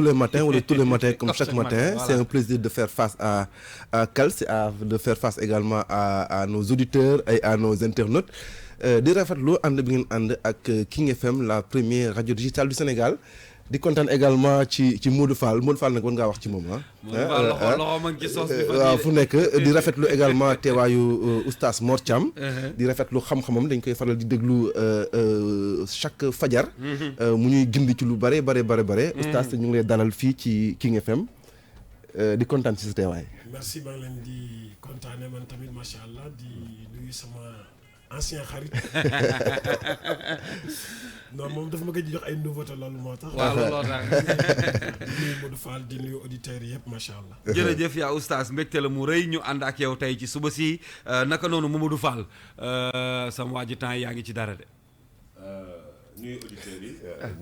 tous les matins ou tous les matins comme chaque matin. Voilà. C'est un plaisir de faire face à Kals, de faire face également à nos auditeurs et à nos internautes. Di rafetlu ànd bi ngeen ànd ak King FM, la première radio digitale du Sénégal. Di kontaan également ci Modou Fall nag war ngaa wax ci moom ah. Modou Fall loxo ma ngi ci sos bi waaw fu nekk di rafetlu également teewaayu oustaz Mor Thiam. di rafetlu xam-xamam dañ koy faral di déglu chaque fajar. mu ñuy gindi ci lu bare. oustaz ñu ngi lay dalal fii ci King FM di kontaan ci sa teewaay. merci maa ngi leen di kontaane man tamit macha allah di nuyu sama ancien xarit. non moom dafa ma koy jox ay nouveauté loolu moo tax. waaw looloo tax. di nuyu Modou Fall di nuyu auditeurs yëpp macha allah. jërëjëf yaa oustaz mbégte la mu rëy ñu ànd ak yow tey ci suba si naka noonu Mamadou Fall sama waa ji temps yaa ngi ci dara de. nuyu auditeurs yi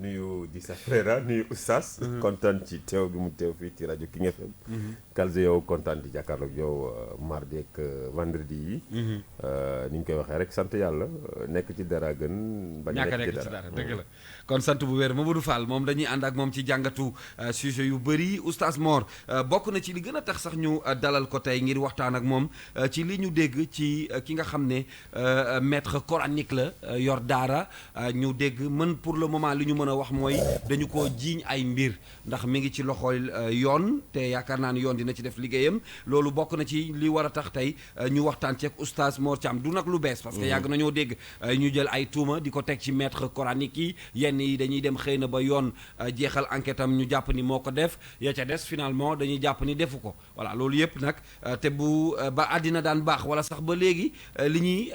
nuyu Dissa Frera nuyu oustaz. kontaan ci teew bi mu teew fii ci rajo King FM. Kalze yow kontaan di jàkkaarloog yow mardi ak vendredi yi. ni ñu koy waxee rek sant yàlla nekk ci dara gën. bañ a nekk ci dara dëgg la. kon sant bu wér Mamadou Fall moom dañuy ànd ak moom ci jàngatu sujet yu bëri oustaz Mor bokk na ci li gën a tax sax ñu dalal ko tey ngir waxtaan ak moom ci li ñu dégg ci ki nga xam ne maître coranique la yor daara ñu dégg mën pour le moment li ñu mën a wax mooy dañu ko jiiñ ay mbir ndax mi ngi ci loxol yoon te yaakaar naa ne yoon dina ci def liggéeyam loolu bokk na ci li war a tax tey ñu waxtaan ci ak oustaz Mor Thiam du nag lu bees parce que yàgg nañoo dégg ñu jël ay tuuma di ko teg ci maître coranique yi yenn yi dañuy dem xëy na ba yoon jeexal enquête am ñu jàpp ni moo ko def ya ca des finalement dañuy jàpp ni defu ko voilà loolu yëpp nag te bu ba àddina daan baax wala sax ba léegi li ñuy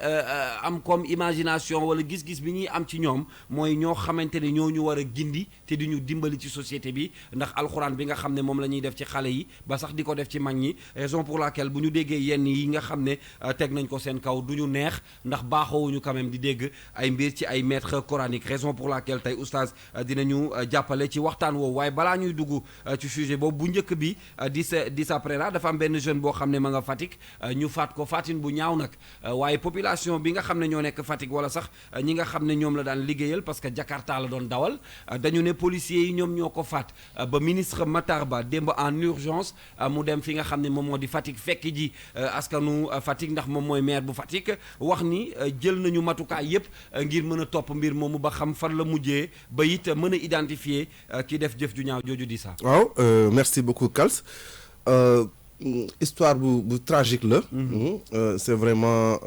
am comme imagination wala gis-gis bi ñuy am ci ñoom mooy ñoo xamante ne ñoo ñu war a gindi te di ñu dimbali ci société bi ndax alxuraan bi nga xam ne moom la ñuy def ci xale yi ba sax di ko def ci mag ñi raison pour laquelle bu ñu déggee yenn yi nga xam ne teg nañ ko seen kaw du ñu neex ndax baaxoowuñu quand même di dégg ay mbir ci ay maître coranique raison pour laquelle tey oustaz dinañu jàppale ci waxtaan woowu waaye balaa ñuy dugg ci sujet boobu bu njëkk bi Dissa Préra dafa am benn jeune boo xam ne ma nga Fatick ñu faat ko faatin bu ñaaw nag waaye population bi nga xam ne ñoo nekk Fatick wala sax ñi nga xam ne ñoom la daan liggéeyal parce que Jakarta la doon dawal dañu ne policiers yi ñoom ñoo ko faat ba ministre Matar Ba démb en urgence mu dem fi nga xam ne moom moo di Fatick fekk ji askanu Fatick ndax moom mooy maire bu Fatick wax ni jël nañu matukaay yépp ngir mën a topp mbir moomu ba xam fan la mujjee ba it mën a identifier ki def jëf ju ñaaw jooju di ça. waaw merci beaucoup Kals. Histoire bu tragique là. C'est vraiment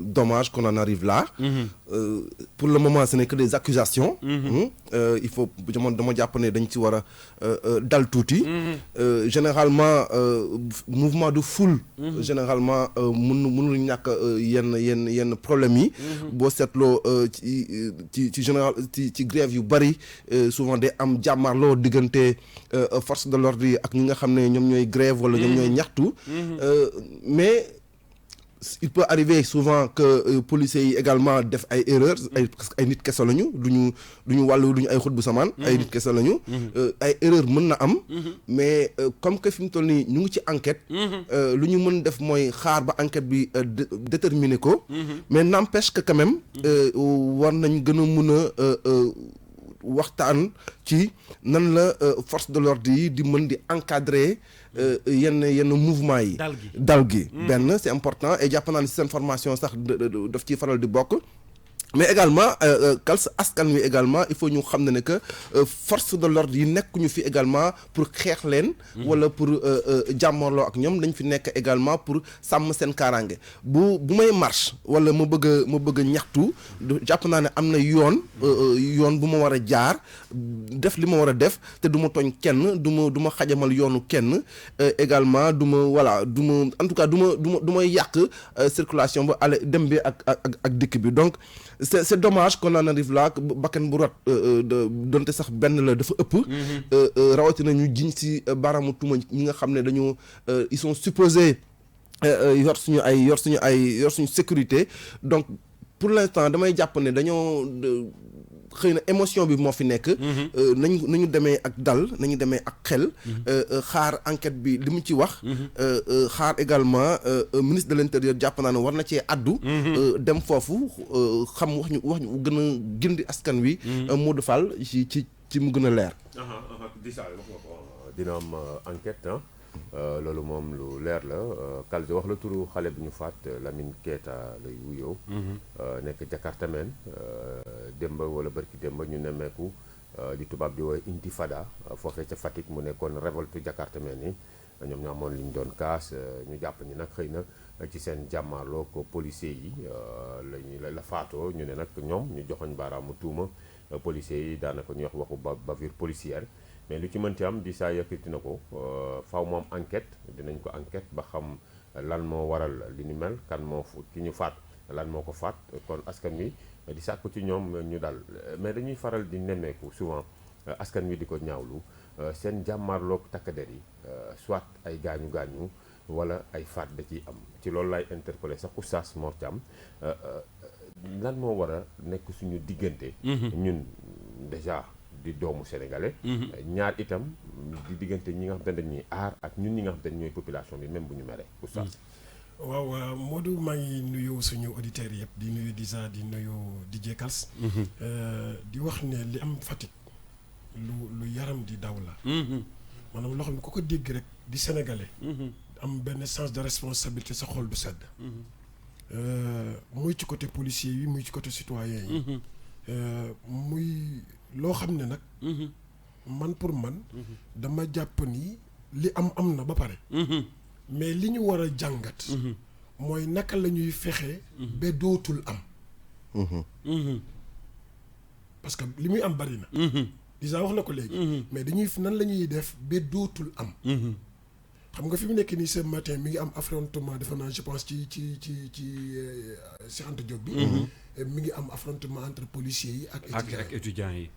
dommage qu'on en arrive là. Pour le moment ce n'est que des accusations. Il faut dama jàpp ne dañ ci war a dal tuuti. Généralement mouvement de foule. Généralement mënul ñàkk yenn problème yi. boo seetloo ci général ci grève yu bari souvent day am jàmmarloo diggante force de l'ordre yi ak ñi nga xam ne ñoom ñooy grève wala ñoom ñooy ñaxtu. Mais il peut arriver souvent que policiers yi également def ay erreurs parce que ay nit kese lañu duñu wàllu duñu ay xut bu samaan ay nit kese lañu ay erreurs mën na am mais comme que fi mu toll nii ñu ngi ci enquête lu ñu mën def mooy xaar ba enquête bi déterminer ko mais n'empêche que quand même war nañ gën a mun a waxtaan ci nan la force de l'ordre yi di mën di encadrer yenn mouvement yi dal gi benn c'est important et jàpp naa ne si seen formation sax daf ciy faral di bokk mais également Kals askan wi également il faut ñu xam ne que force de l'ordre yi nekkuñu fi également pour xeex leen wala pour jàmmarloo ak ñoom dañ fi nekk également pour sàmm seen kaaraange bu may marche wala ma bëgg a ñaxtu jàpp naa ne am na yoon bu ma war a jaar def li ma war a def te du ma tooñ kenn du ma xajamal yoonu kenn également du ma en tout cas du ma yàq circulation ba ale dem bi ak dikk bi donc c'est dommage qu'on en arrive là bakkan bu rot donte sax benn la dafa ëpp rawatina ñu jiñ ci baaraamu tuuma ñi nga xam ne dañu ils sont supposés yor suñu sécurité donc pour l'instant damay jàpp ne dañoo xëy na émotion bi moo fi nekk nañu demee ak dal nañu demee ak xel xaar enquête bi li mu ci wax xaar également ministre de l'intérieur jàpp naa ne war na cee addu dem foofu xam wax ñu gën a gindi askan wi Modou Fall ci ci mu gën a leer. di saa wax nga ko dina am enquête loolu moom lu leer la Kalze wax la turu xale bi ñu faat Lamine Keita lay wuyoo. nekk Jakartamen démb wala barki démb ñu nemmeeku di tubaab di woowee intifada foofee ca Fatick mu nekkoon révolte Jakartamen yi ñoom ñoo amoon li ñu doon kaas ñu jàpp ni nag xëy na ci seen jàmmaarloo ko policiers yi la faatoo ñu ne nag ñoom ñu joxoñ baaraamu tuuma policiers yi daanaka ñuy wax waxu bavure policière. mais lu ci mënti am di saa yëkkati na ko faaw moom enquête dinañ ko enquête ba xam lan moo waral li ni mel kan moo ki ñu faat lan moo ko faat kon askan wi di sàkku ci ñoom ñu dal mais dañuy faral di nemmeeku souvent askan wi di ko ñaawlu seen jàmmaarloog takk der yi soit ay gaañu wala ay faat da ciy am ci loolu laay interpellé sax Oustaz Mor Thiam lan moo war a nekk suñu diggante. ñun déjà di doomu sénégalais. ñaar itam di diggante ñi nga xam te ne dañuy aar ak ñun ñi nga xam te ne ñooy population bi même bu ñu meree Oustaz. waaw Modou maa ngi nuyu suñu auditeurs yëpp di nuyu Disa di nuyu DJ Kals. di wax ne li am Fatick lu yaram di daw la. maanaam loo xam ne ku ko dégg rek di sénégalais. am benn sens de responsabilité sa xol du sedd. muy ci côté policier yi muy ci côté citoyen yi. muy loo xam ne nag. man pour man. dama jàpp ni li am na ba pare. mais li ñu war a jàngat. mooy naka la ñuy fexe. ba dootul am. parce que li muy am bari na. déjà wax na ko léegi. mais dañuy nan la ñuy def ba dootul am. xam nga fi mu nekk nii ce matin mi ngi am affrontement defe naa je pense ci Cheikh Anta Diop bi. mi ngi am affrontement entre policiers yi ak étudiants yi.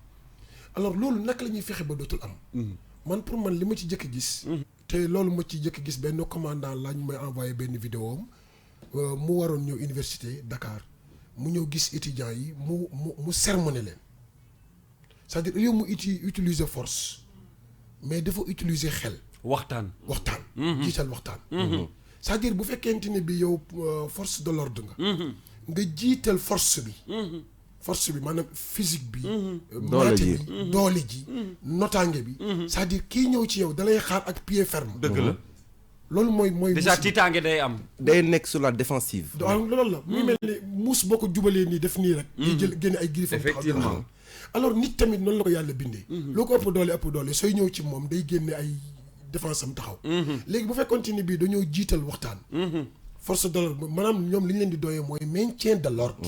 alors loolu naka la ñuy fexe ba dootul am. man pour man li ma ci jëkk gis. te loolu ma ci jëkk gis benn commandant la ñu may envoyé benn vidéo am mu waroon ñëw université Dakar mu ñëw gis étudiants yi mu sermonné leen c'est-à-dire yow mu utiliser force mais dafa utiliser xel. waxtaan. jiital waxtaan. c'est-à-dire bu fekkente ne bi yow force de l'ordre nga jiital force bi. force bi maanaam physique bi. doole ji notaange bi. c'est-à-dire kii ñëw ci yow dalay xaar ak pied ferme. dëgg la. loolu mooy. déjà tiitaange day am. day nekk sur la défensive. loolu la muy mel ni muus boo ko jubalee nii def nii rek. di jël génne ay griffes. effectivement alors nit tamit noonu la ko yàlla bindee. loo ko ëpp doole sooy ñëw ci moom day génne ay défense am taxaw. léegi bu fekkoon ne bii dañoo jiital waxtaan. force de l'ordre maanaam ñoom li ñu leen di doyee mooy maintien de l'ordre.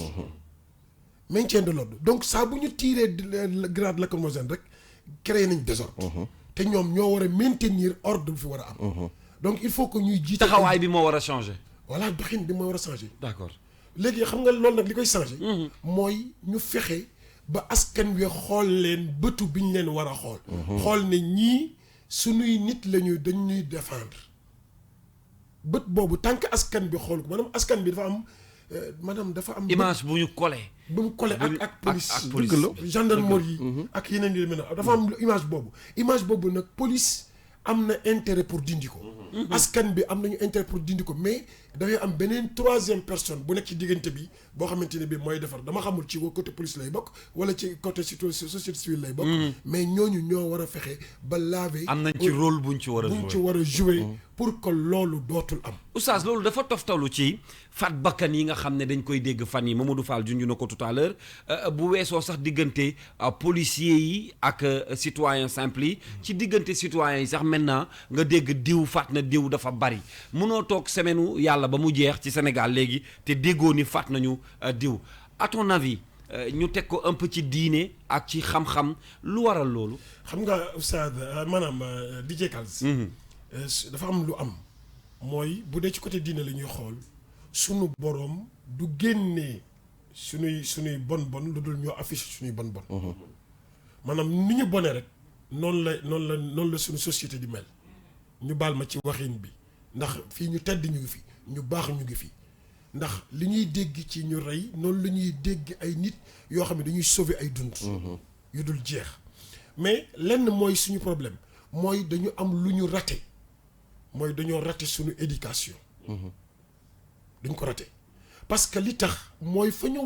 maintien de l'ordre donc saa bu ñu tiiree grenade lacrymogène rek créé nañ désordre. te ñoom ñoo war a maintenir ordre bi fi war a am. donc il faut que ñuy jiital taxawaay bi moo war a changer. voilà doxin bi moo war a changer. d'accord léegi xam nga loolu nag li koy changer. mooy ñu fexe ba askan wi xool leen bëtu bi ñu leen war a xool. xool ne ñii suñuy nit lañu dañuy défendre bët boobu tant que askan bi xool ko maanaam dafa am. image bu ñu collé. bu mu collé ak police ak police gendarmerie yi ak yeneen yi mel dafa am image boobu nag police am na intérêt pour dindi ko. askan bi am nañu intérêt pour dindi ko mais dafay am beneen troisième personne bu nekk ci diggante bi boo xamante ne bii mooy defar dama xamul ci côté police lay bokk wala ci côté société civile lay bokk. mais ñooñu ñoo war a fexe ba laver. am nañ ci rôle buñ ci war a jouer pour que loolu dootul am. Oustaz loolu dafa toftalu ci faat bakkan yi nga xam ne dañ koy dégg fan yi Mamadou Fall junj na ko tout à l'heure bu weesoo sax diggante policiers yi ak citoyen simple yi ci diggante citoyens yi sax maintenant nga dégg diw faat na diw dafa bari munoo toog semaine yàlla ba mu jeex ci Sénégal léegi te déggoo ni faat nañu diw à ton avis ñu teg ko un peu ci diine ak ci xam-xam lu waral loolu. xam nga Oustaz maanaam DJ Kals dafa am lu am mooy bu dee ci côté diine la ñuy xool sunu boroom du génnee sunuy bon lu dul ñoo affiché sunuy bon. maanaam ni ñu bone rek noonu la suñu société di mel ñu baal ma ci waxin bi ndax fii ñu tedd ñu ngi fi ñu baax ñu ngi fi ndax li ñuy dégg ci ñu rey noonu la ñuy dégg ay nit yoo xam ne dañuy sauver ay dund yu dul jeex mais lenn mooy suñu problème mooy dañu am lu ñu raté mooy dañoo raté suñu éducation dañ ko raté parce que li tax mooy fañ ñu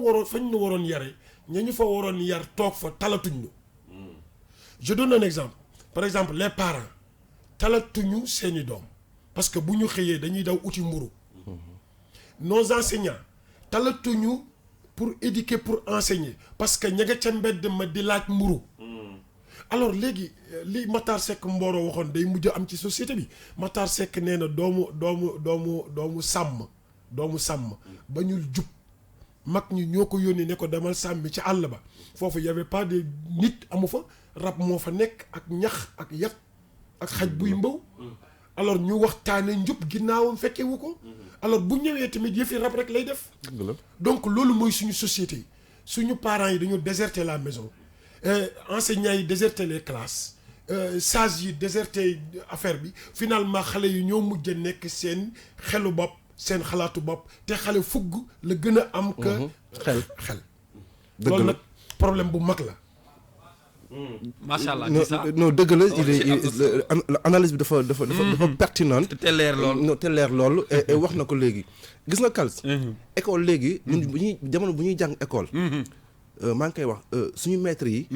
waroon yare ña ñu fa waroon yar toog fa talatuñ ñu je donne un exemple par exemple les parents talatuñu seeni doom parce que bu ñu xëyee dañuy daw uti mburu nos enseignants talatuñu pour éduquer pour enseigner parce que ña nga ca mbedd ma di laaj mburu alors léegi li Matar Seck Mboro waxoon day mujj am ci société bi Matar Seck nee na doomu sàmm ba ñu jub mag ñi ñoo ko yónni ne ko demal sàmmi ci àll ba foofu y avait pas de nit amu fa rab moo fa nekk ak ñax ak yat ak xaj buy mbaw alors ñu waxtaane njub ginnaawam fekkewu ko alors bu ñëwee tamit yëfi rab rek lay def donc loolu mooy suñu société yi suñu parents yi dañu déserter la maison enseignants yi déserter les classes sages yi déserter affaire bi finalement xale yi ñoo mujj a nekk seen xelu bopp seen xalaatu bopp te xale fugg la gën a am que xel loolu nag problème bu mag la macha allah non dëgg la analyse bi dafa pertinente te leer lool non te leer lool et wax na ko léegi gis nga Kals école léegi ñun bu ñuy jamono bu ñuy jàng école maa ngi koy wax suñu maîtres yi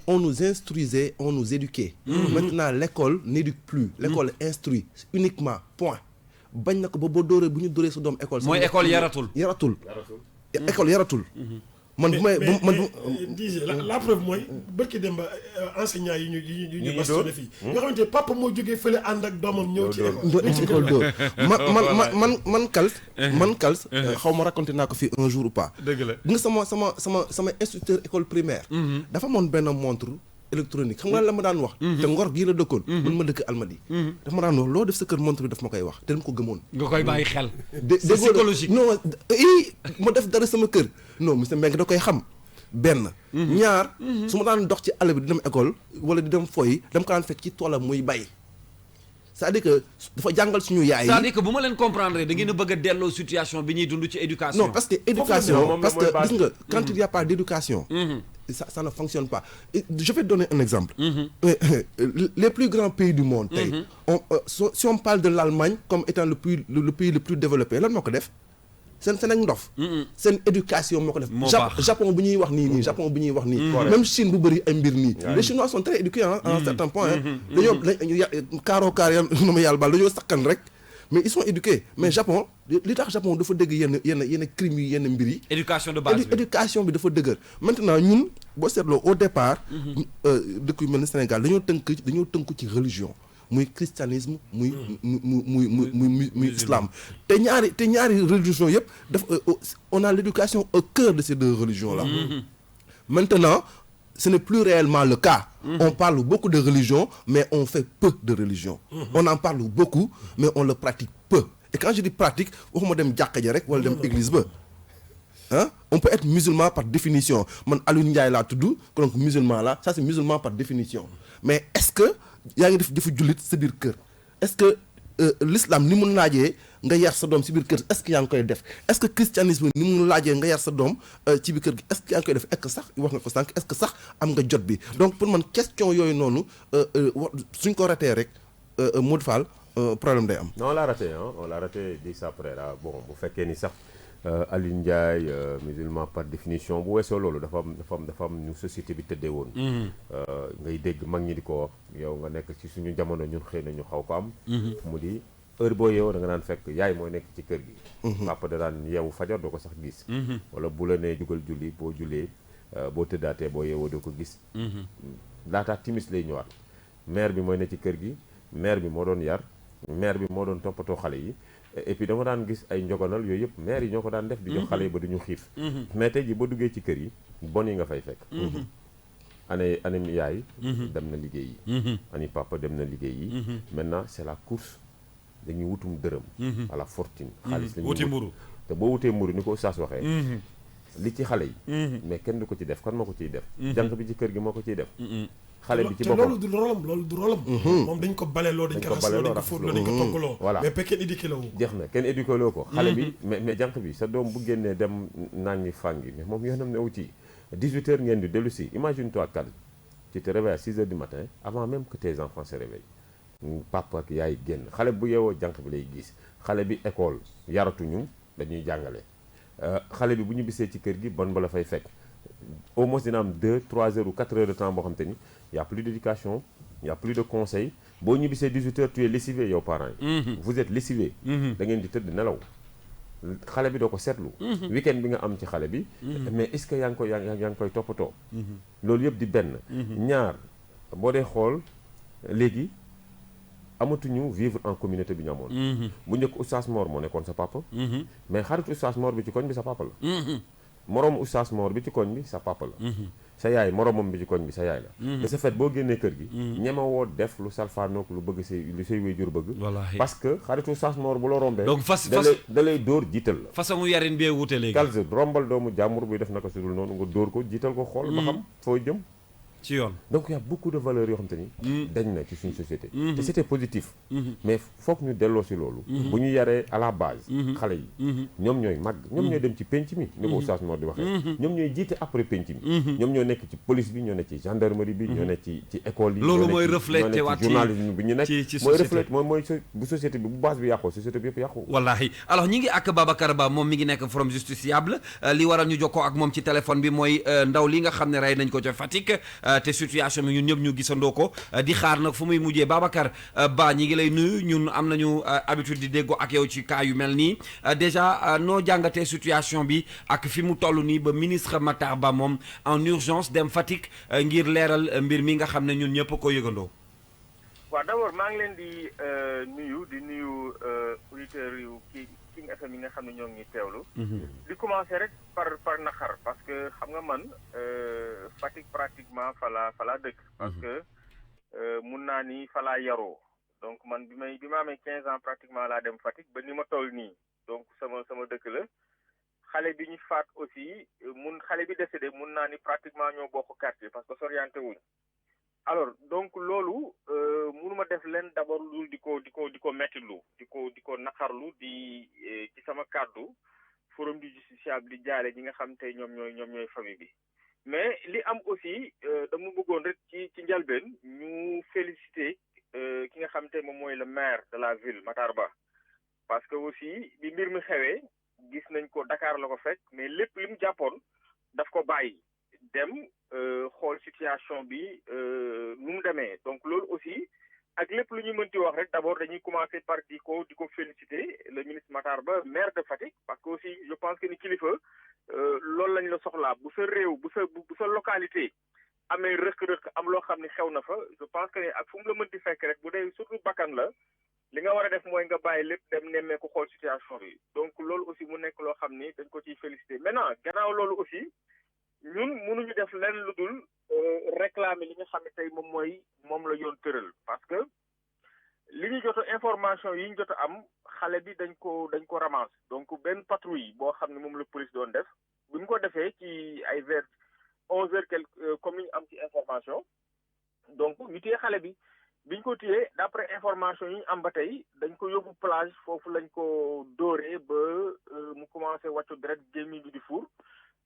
on nous instruisait on nous éduquait maintenant l'école n'éduque plus l'école instruit uniquement point bañ na ko ba boo dóoree bu ñu dóoree sa doom école mooy école yaratul école yaratul man bu may disais la preuve mooy bërki dem ba enseignants yi ñu bastonné fii nga xamante papa moo jógee fële ànd ak doomam ñëw ci école dóor man Kals xaw ma raconté naa ko fii un jour ou pas dëgg la nga sama instituteur école primaire dafa moon benn montre électronique xam nga la ma daan wax te Ngor gii la dëkkoon man ma dëkk Almadi dafa ma daan wax loo def sa kër montre bi daf ma koy wax te dama ko gëmoon nga koy bàyyi xel c'est psychologique non ma def dara sama kër non monsieur Mbengue da koy xam benn ñaar su ma daan dox ci àll bi di dem école wala di dem foyi dama ko daan fekk ci toolam muy bay c'est-à-dire que dafa jàngal suñu yaay yi c'est-à-dire que bu ma leen comprendre da ngeen a bëgg a delloo situation bi ñuy dund ci éducation non parce que éducation parce que gis nga quand il y a pas d'éducation ça ne fonctionne pas je vais te donner un exemple les plus grands pays du monde tey si on parle de l'Allemagne comme étant le pays le plus développé lan moo ko def seen ak ndof seen éducation moo ko def Japon bu ñuy wax nii même Chine bu bëri ay mbir nii les Chinois sont très éduqués à un certain point dañoo kaaroo na ma yàlla baal dañoo sakkan rek mais ils sont éduqués mais Japon li tax Japon dafa dëgg yenn crimes yi yenn mbir yi éducation de base éducation bi dafa dëgër maintenant ñun boo seetloo au départ dëkk yu mel ni Sénégal dañoo tënku ci religion muy christianisme muy islam te ñaari religion yëpp dafa on a l'éducation au cœur de ces deux religions là maintenant ce n'est plus réellement le cas on parle beaucoup de religion mais on fait peu de religion on en parle beaucoup mais on le pratique peu et quand je dis pratique waxuma dem jàkka ja rek wala dem église ba on peut être musulman par définition man Alioune Ndiaye laa tudd donc musulman là ça c'est musulman par définition mais est-ce que yaa ngi def jëfu jullit sa biir kër est-ce que l'islam ni mu laajee nga yar sa doom ci biir kër est-ce que yaa ngi koy def est-ce que christianisme ni mu laajee nga yar sa doom ci biir kër gi est-ce que yaa ngi koy def est-ce que sax wax nga ko sànq est-ce que sax am nga jot bi donc pour man question yooyu noonu suñ ko ratee rek Modou Fall problème day am. non on l'a raté di ça après bon bu fekkee ni sax Alioune Ndiaye musulman par définition bu weesoo loolu dafa am ñu société bi tëddee woon. ngay dégg mag ñi di ko wax yow nga nekk ci suñu jamono ñun xëy na ñu xaw ko am. mu di heure boo yeewoo da nga daan fekk yaay mooy nekk ci kër gi. papa da daan yeewu fajar doo ko sax gis. wala bu la nee jugal julli boo jullee boo tëddaatee boo yeewoo doo ko gis. laataa timis lay ñëwaat mère bi mooy ne ci kër gi mère bi moo doon yar mère bi moo doon toppatoo xale yi. et puis dama daan gis ay njogonal yooyu yëpp maire yi ñoo ko daan def di jox xale yi ba duñu xiif mais tey ji ba duggee ci kër yi bon yi nga fay fekk ani yaay dem na liggéey yi ani papa dem na liggéey yi maintenant c'est la course dañuy wutum dërëm à la fortune xaalis lañuy wuti mburu te boo wutee mburu ni ko Oustaz waxee li ci xale yi mais kenn du ko ci def kan moo ko ciy def jànq bi ci kër gi moo ko ciy def xale bi ci boppam loolu du rolam moom dañ ko baleloo dañ ko raxasloo dañ ko fóotloo dañ ko toggaloo voilà mais kenn éduqué la wu jeex na kenn éduqué loo ko xale bi mais jànq bi sa doom bu génnee dem naan ñi fàngi mais moom yoonam newu ci 18 heures ngeen di dellu si imagine toi Kal tu te réveilles à 6 heures du matin avant même que tes enfants se réveillent papa ak yaay génn xale bu yeewoo jànq bi lay gis xale bi école yaratuñu dañuy jàngale xale bi bu ñu bisee ci kër gi bon ba la fay fekk au moins dina am 2 3 heures ou 4 heures de temps boo xam te ni y a plus d'éducation y a plus de conseil boo ñibbisee 18 heures tu es lessivé yow parents yi vous êtes lessivé da ngeen di tëdd nelaw xale bi doo ko seetlu week-end bi nga am ci xale bi mais est-ce que yaa ngi koy toppatoo loolu yëpp di benn ñaar boo dee xool léegi amatuñu vivre en communauté bi ñu amoon bu njëkk Oustaz Mor moo nekkoon sa papa mais xaritu Oustaz Mor bi ci koñ bi sa papa la moroom Oustaz Mor bi ci koñ bi sa papa la sa yaay moroomam bi ci koñ bi sa yaay la de ce fait boo génnee kër gi ñema woo def lu salfaanook lu bëgg lu say wéyjur bëgg parce que xaritu Oustaz Mor bu la rombee donc da lay dóor jiital la façon yarin bee wute léegi Kalz rombal doomu jàmbur buy def naka sudul noonu nga dóor ko jiital ko xool ba xam foo jëm ci yoon donc il y a beaucoup de valeurs yoo xam te ni dañ na ci suñu société te c'était positif mais foog ñu delloo si loolu bu ñu yaree à la base xale yi ñoom ñooy màgg ñoom ñooy dem ci penc mi ni ko Oustaz Mor di waxee ñoom ñooy jiite après penc mi ñoom ñoo nekk ci police bi ñoo nekk ci gendarmerie bi ñoo nekk ci école yi loolu mooy reflété waat ci journalisme bi ñu nekk ci mooy reflété mooy bu société bi bu base bi yàqoo société bi yëpp yàqu wallahi alors ñi ngi ak Babacar Ba moom mi ngi nekk Forum Justiciable li waral ñu jokkoo ak moom ci téléphone bi mooy ndaw li nga xam ne rey nañ ko ca Fatick te situation ñun ñëpp ñu gisandoo ko di xaar nag fu muy mujjee Babacar Ba ñi ngi lay nuyu ñun am nañu habitude di déggoo ak yow ci cas yu mel nii déjà noo jàngatee situation bi ak fi mu toll nii ba ministre Matar Ba moom en urgence dem Fatick ngir leeral mbir mi nga xam ne ñun ñëpp ko yëgandoo. waaw d'abord maa ngi leen di nuyu auditeurs yu King FM yi nga xam ne ñoo ngi teewlu. di commencer rek par naqar parce que xam nga man Fatick pratiquement fa laa dëkk. parce que mun naa ni fa laa yaroo donc man bi ma amee 15 ans pratiquement laa dem Fatick ba ni ma toll nii donc sama dëkk la xale bi ñu faat aussi xale bi décédé mun naa ni pratiquement ñoo bokk quartier parce que s'orienté wuñ. alors donc loolu mënuma def leen d'abord lu di ko mettitlu di ko naqarlu ci sama kàddu Forum du Justiciable di jaale ñi nga xam tey ñoom ñooy famille bi mais li am aussi dama bëggoon rek ci njalbeen ñu féliciter ki nga xam tey moom mooy le maire de la ville Matar Ba parce que aussi bi mbir mi xewee gis nañ ko Dakar la ko fekk mais lépp li mu jàppoon daf ko bàyyi dem xool situation bi nu mu demee donc loolu aussi ak lépp lu ñu mënti wax rek d'abord dañuy commencer par di ko féliciter le ministre Matar Ba maire de Fatick parce que aussi je pense que ni kilifa loolu lañ la soxlaa bu sa réew bu sa localité amee rëq-rëq am loo xam ne xew na fa je pense que ak fu mu la mënti fekk rek bu dee surtout bakkan la li nga war a def mooy nga bàyyi lépp dem nemmee ko xool situation bi donc loolu aussi mu nekk loo xam ni dañ ko ciy féliciter maintenant gannaaw loolu aussi ñun mënuñu def lenn lu dul réclamer li nga xam ne tey moom la yoon tëral parce que li ñu jot information yi ñu jot am xale bi dañ ko ramasse donc benn patrouille boo xam ne moom la police doon def bi mu ko defee ci ay vers 11 heures quelque comme ni ñu am ci information donc ñu téye xale bi biñ ko téyee d'après information yi ñu am ba tey dañ ko yóbbu plage foofu lañ ko dóoree ba mu commencé wàccu deret gémmiñ bi di fuur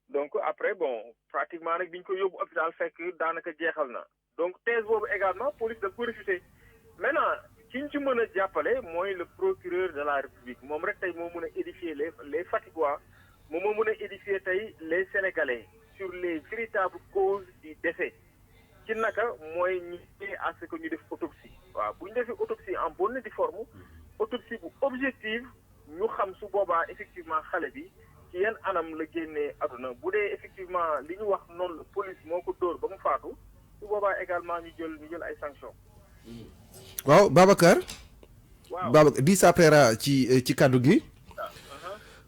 donc après bon pratiquement nag biñ ko yóbbu hôpital fekk daanaka jeexal na donc thèse boobu également police da ko réfuté maintenant ki ñu ci mën a jàppale mooy le procureur de la République moom rek tey moo mën a édifier les Fatickois moom moo mën a édifier tey les Sénégalais sur les véritables causes du décès ci naka mooy ñu à ce que ñu def autopsie waaw bu ñu defee autopsie en bonne et due forme autopsie bu objective ñu xam su boobaa effectivement xale bi ci yan anam la génnee aduna bu dee effectivement li ñu wax noonu la police moo ko dóor ba mu faatu su boobaa également ñu jël ay sanctions. waaw Babacar. waaw Babacar di sapeera ci kaddu gi.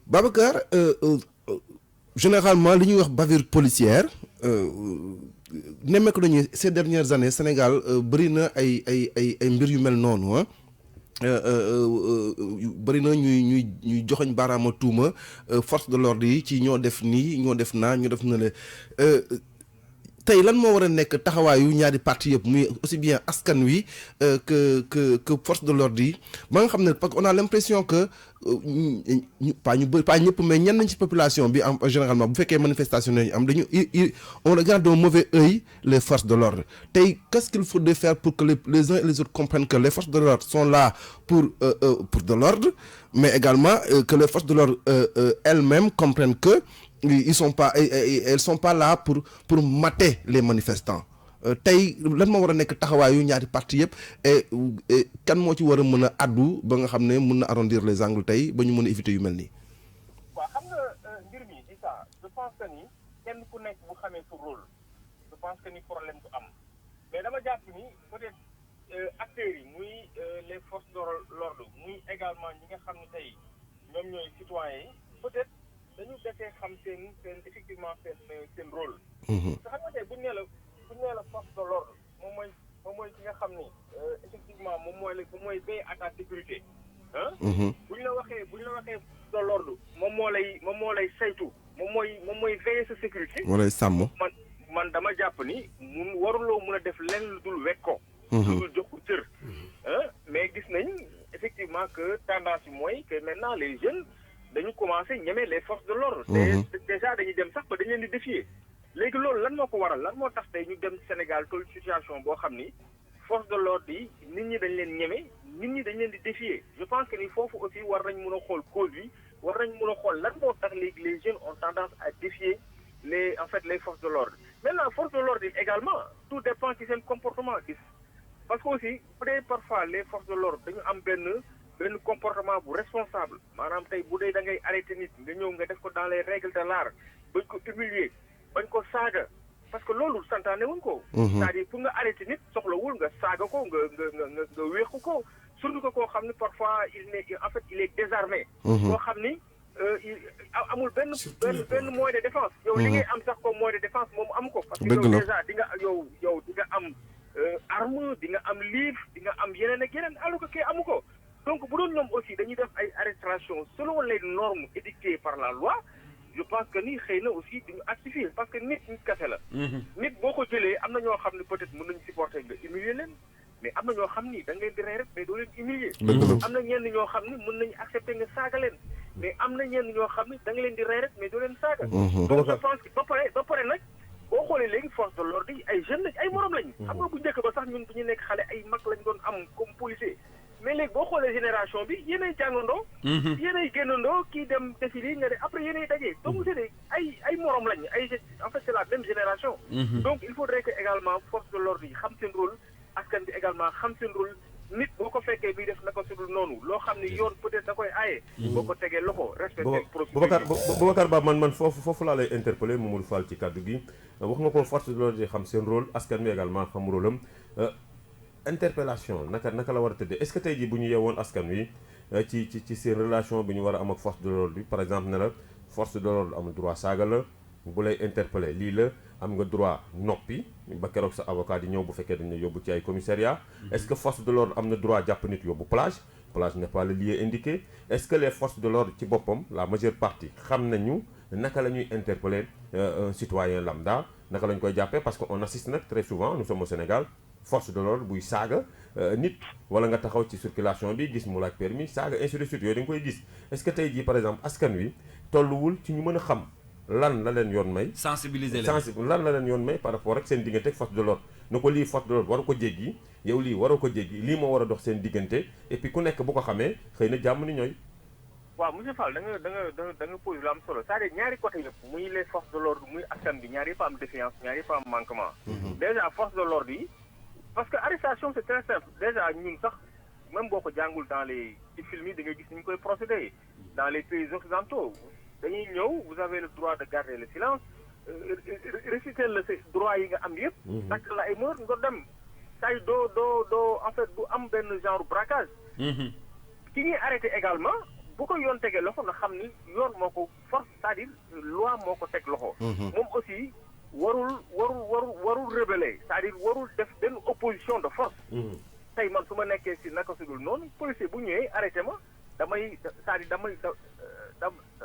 Babacar généralement li ñuy wax bavure policière nemmeeku nañu ces dernières années Sénégal bëri na ay mbir yu mel noonu bëri na ñuy joxoñ baaraama tuuma force de l'ordre yi ci ñoo def nii ñoo def naa ñoo def na le tey lan moo war a nekk taxawaayu ñaari parti yëpp muy aussi bien askan wi que force de l'ordre yi ba nga xam ne parce que on a l'impression que pas ñëpp mais ñenn ci population bi am généralement bu fekkee manifestation nañu am on regarde d'un mauvais œil les forces de l'ordre tey qu'est-ce qu'il faudrait faire pour que les uns et les autres comprennent que les forces de l'ordre sont là pour de l'ordre mais également que les forces de l'ordre elles-mêmes comprennent que ils sont pas elles sont pas là pour mater les manifestants tey lan moo war a nekk taxawaayu ñaari parti yëpp et kan moo ci war a mën a addu ba nga xam ne mën na arrondir les angles tey ba ñu mën a éviter yu mel nii. waaw xam nga mbir mi Issa je pense que ni kenn ku nekk bu xamee sa rôle je pense que ni problème du am mais dama jàpp ni peut-être acteurs yi muy les forces de l'ordre muy également ñi nga xam ne tey ñoom ñooy citoyens yi peut-être dañu desee xam seen effectivement seen rôle. te xam nga tey bu ñu nee la force de l'ordre moom mooy ki nga xam ni effectivement moom mooy veiller à ta sécurité ah. bu ñu la waxee force de l'ordre moom moo lay saytu moom mooy veiller sa sécurité. moo lay sàmm. man dama jàpp ni waruloo mun a def lenn lu dul wekk ko. lu dul jox ko cër. mais gis nañ effectivement que tendance bi mooy que maintenant les jeunes dañu commencé ñeme les forces de l'ordre. te déjà dañuy dem sax ba dañ leen di défier. léegi loolu lan moo ko waral lan moo tax tey ñu dem Sénégal toll situation boo xam ni force de l'ordre yi nit ñi dañ leen ñeme nit ñi dañ leen di défier je pense que ni foofu aussi war nañ mun a xool cause bi war nañ mun a xool lan moo tax léegi les jeunes ont tendance à défier les forces de l'ordre maintenant force de l'ordre yi également tout dépend ci seen comportement gis parce que aussi bu dee parfois les forces de l'ordre dañu am benn comportement bu responsable maanaam tey bu dee da ngay arrêter nit nga ñëw nga def ko dans les règles de l'art bañ ko humilier bañ ko saaga parce que loolu santaane wuñ ko. c'est-à-dire pour nga arrêter nit soxlawul nga saaga ko nga wéexu ko surtout que koo xam ne parfois il est désarmé. koo xam ni amul benn moyen de défense. yow li ngay am sax comme moyen de défense moom am ko. parce que yow déjà di nga yow di nga am arme di nga am livre di nga am yeneen ak yeneen alors que kii amu ko donc bu doon ñoom aussi dañuy def ay arrestations selon les normes édictées par la loi. je pense que ni xëy na aussi duñu actifier parce que nit kese la. nit boo ko jëlee am na ñoo xam ne peut-être mën nañu supporter nga humilier leen mais am na ñoo xam ni da nga leen di rey rek mais doo leen humilier. am na ñenn ñoo xam ne mën nañu accepter nga saaga leen mais am na ñenn ñoo xam ne da nga leen di rey rek mais doo leen saaga. donc je pense que ba pare nag boo xoolee léegi force de l'ordre yi ay jeunes lañ ay morom lañ. xam nga bu njëkk ba sax ñun bu ñu nekk xale ay mag lañ doon am comme policier. mais léegi boo xoolee génération bi yéenay jàngandoo. yéenay génnandoo kii dem défilé nga ne après yéenay dajee. donc c'est ay morom lañ en fait c'est la même génération. donc il faudrait que également force de l'ordre yi xam seen rôle askan bi également xam seen rôle nit boo ko fekkee bii def naka sudul noonu loo xam ni yoon peut-être da koy aaye. boo ko tegee loxo respecté procédure Boubacar Ba man foofu laa lay interpeller Mamadou Fall ci kàddu gi wax nga ko force de l'ordre yi xam seen rôle askan bi également xam rôle am. interpellation naka la war a tëddee est-ce que tey jii bu ñu yeewoon askan wi ci seen relation bi ñu war a am ak force de l'ordre bi par exemple ne la force de l'ordre am droit saaga la bu lay interpeller lii la am nga droit noppi ba keroog sa avocat di ñëw bu fekkee dañ la yóbbu ci ay commissariat est-ce que force de l'ordre am na droit jàpp nit yóbbu plage n'est pas le lieu indiqué est-ce que les forces de l'ordre ci boppam la majeure partie xam nañu naka la ñuy interpeller un citoyen lambda naka la ñu koy jàppee parce que on assiste nag très souvent nous sommes au Sénégal force de l'ordre buy saaga nit wala nga taxaw ci circulation bi gis mu laaj permis saaga ainsi de suite yooyu da nga koy gis est-ce que tey jii par exemple askan wi tolluwul ci ñu mën a xam lan la leen yoon may. sensibiliser leen lan la leen yoon may par rapport ak seen diggante ak force de l'ordre na ko lii force de l'ordre waru ko jéggi yow lii waroo ko jéggi lii moo war a dox seen diggante et puis ku nekk bu ko xamee xëy na jàmm ni ñooy. waaw monsieur Fall da nga pose lu am solo c'est-à-dire ñaari côté yëpp muy les forces de l'ordre muy askan bi ñaari yëpp am défiance ñaari yëpp am manquement. déjà force de l'ordre yi parce que arrestation c'est très simple déjà ñun sax même boo ko jàngul dans les ci film yi da ngay gis ni ñu koy procéder dans les pays occidentaux dañuy ñëw vous avez le droit de garder le silence réciter le droit yi nga am yëpp. takk la ay mër nga dem say doo en fait du am benn genre braquage. ki ñuy arrêté également bu ko yoon tegee loxo na xam ni yoon moo ko force c'est-à-dire loi moo ko teg loxo. moom aussi warul rebeller c'est-à-dire warul def benn opposition de force. tey man su ma nekkee si naka su dul noonu policier bu ñëwee arrêté ma damay c'est-à-dire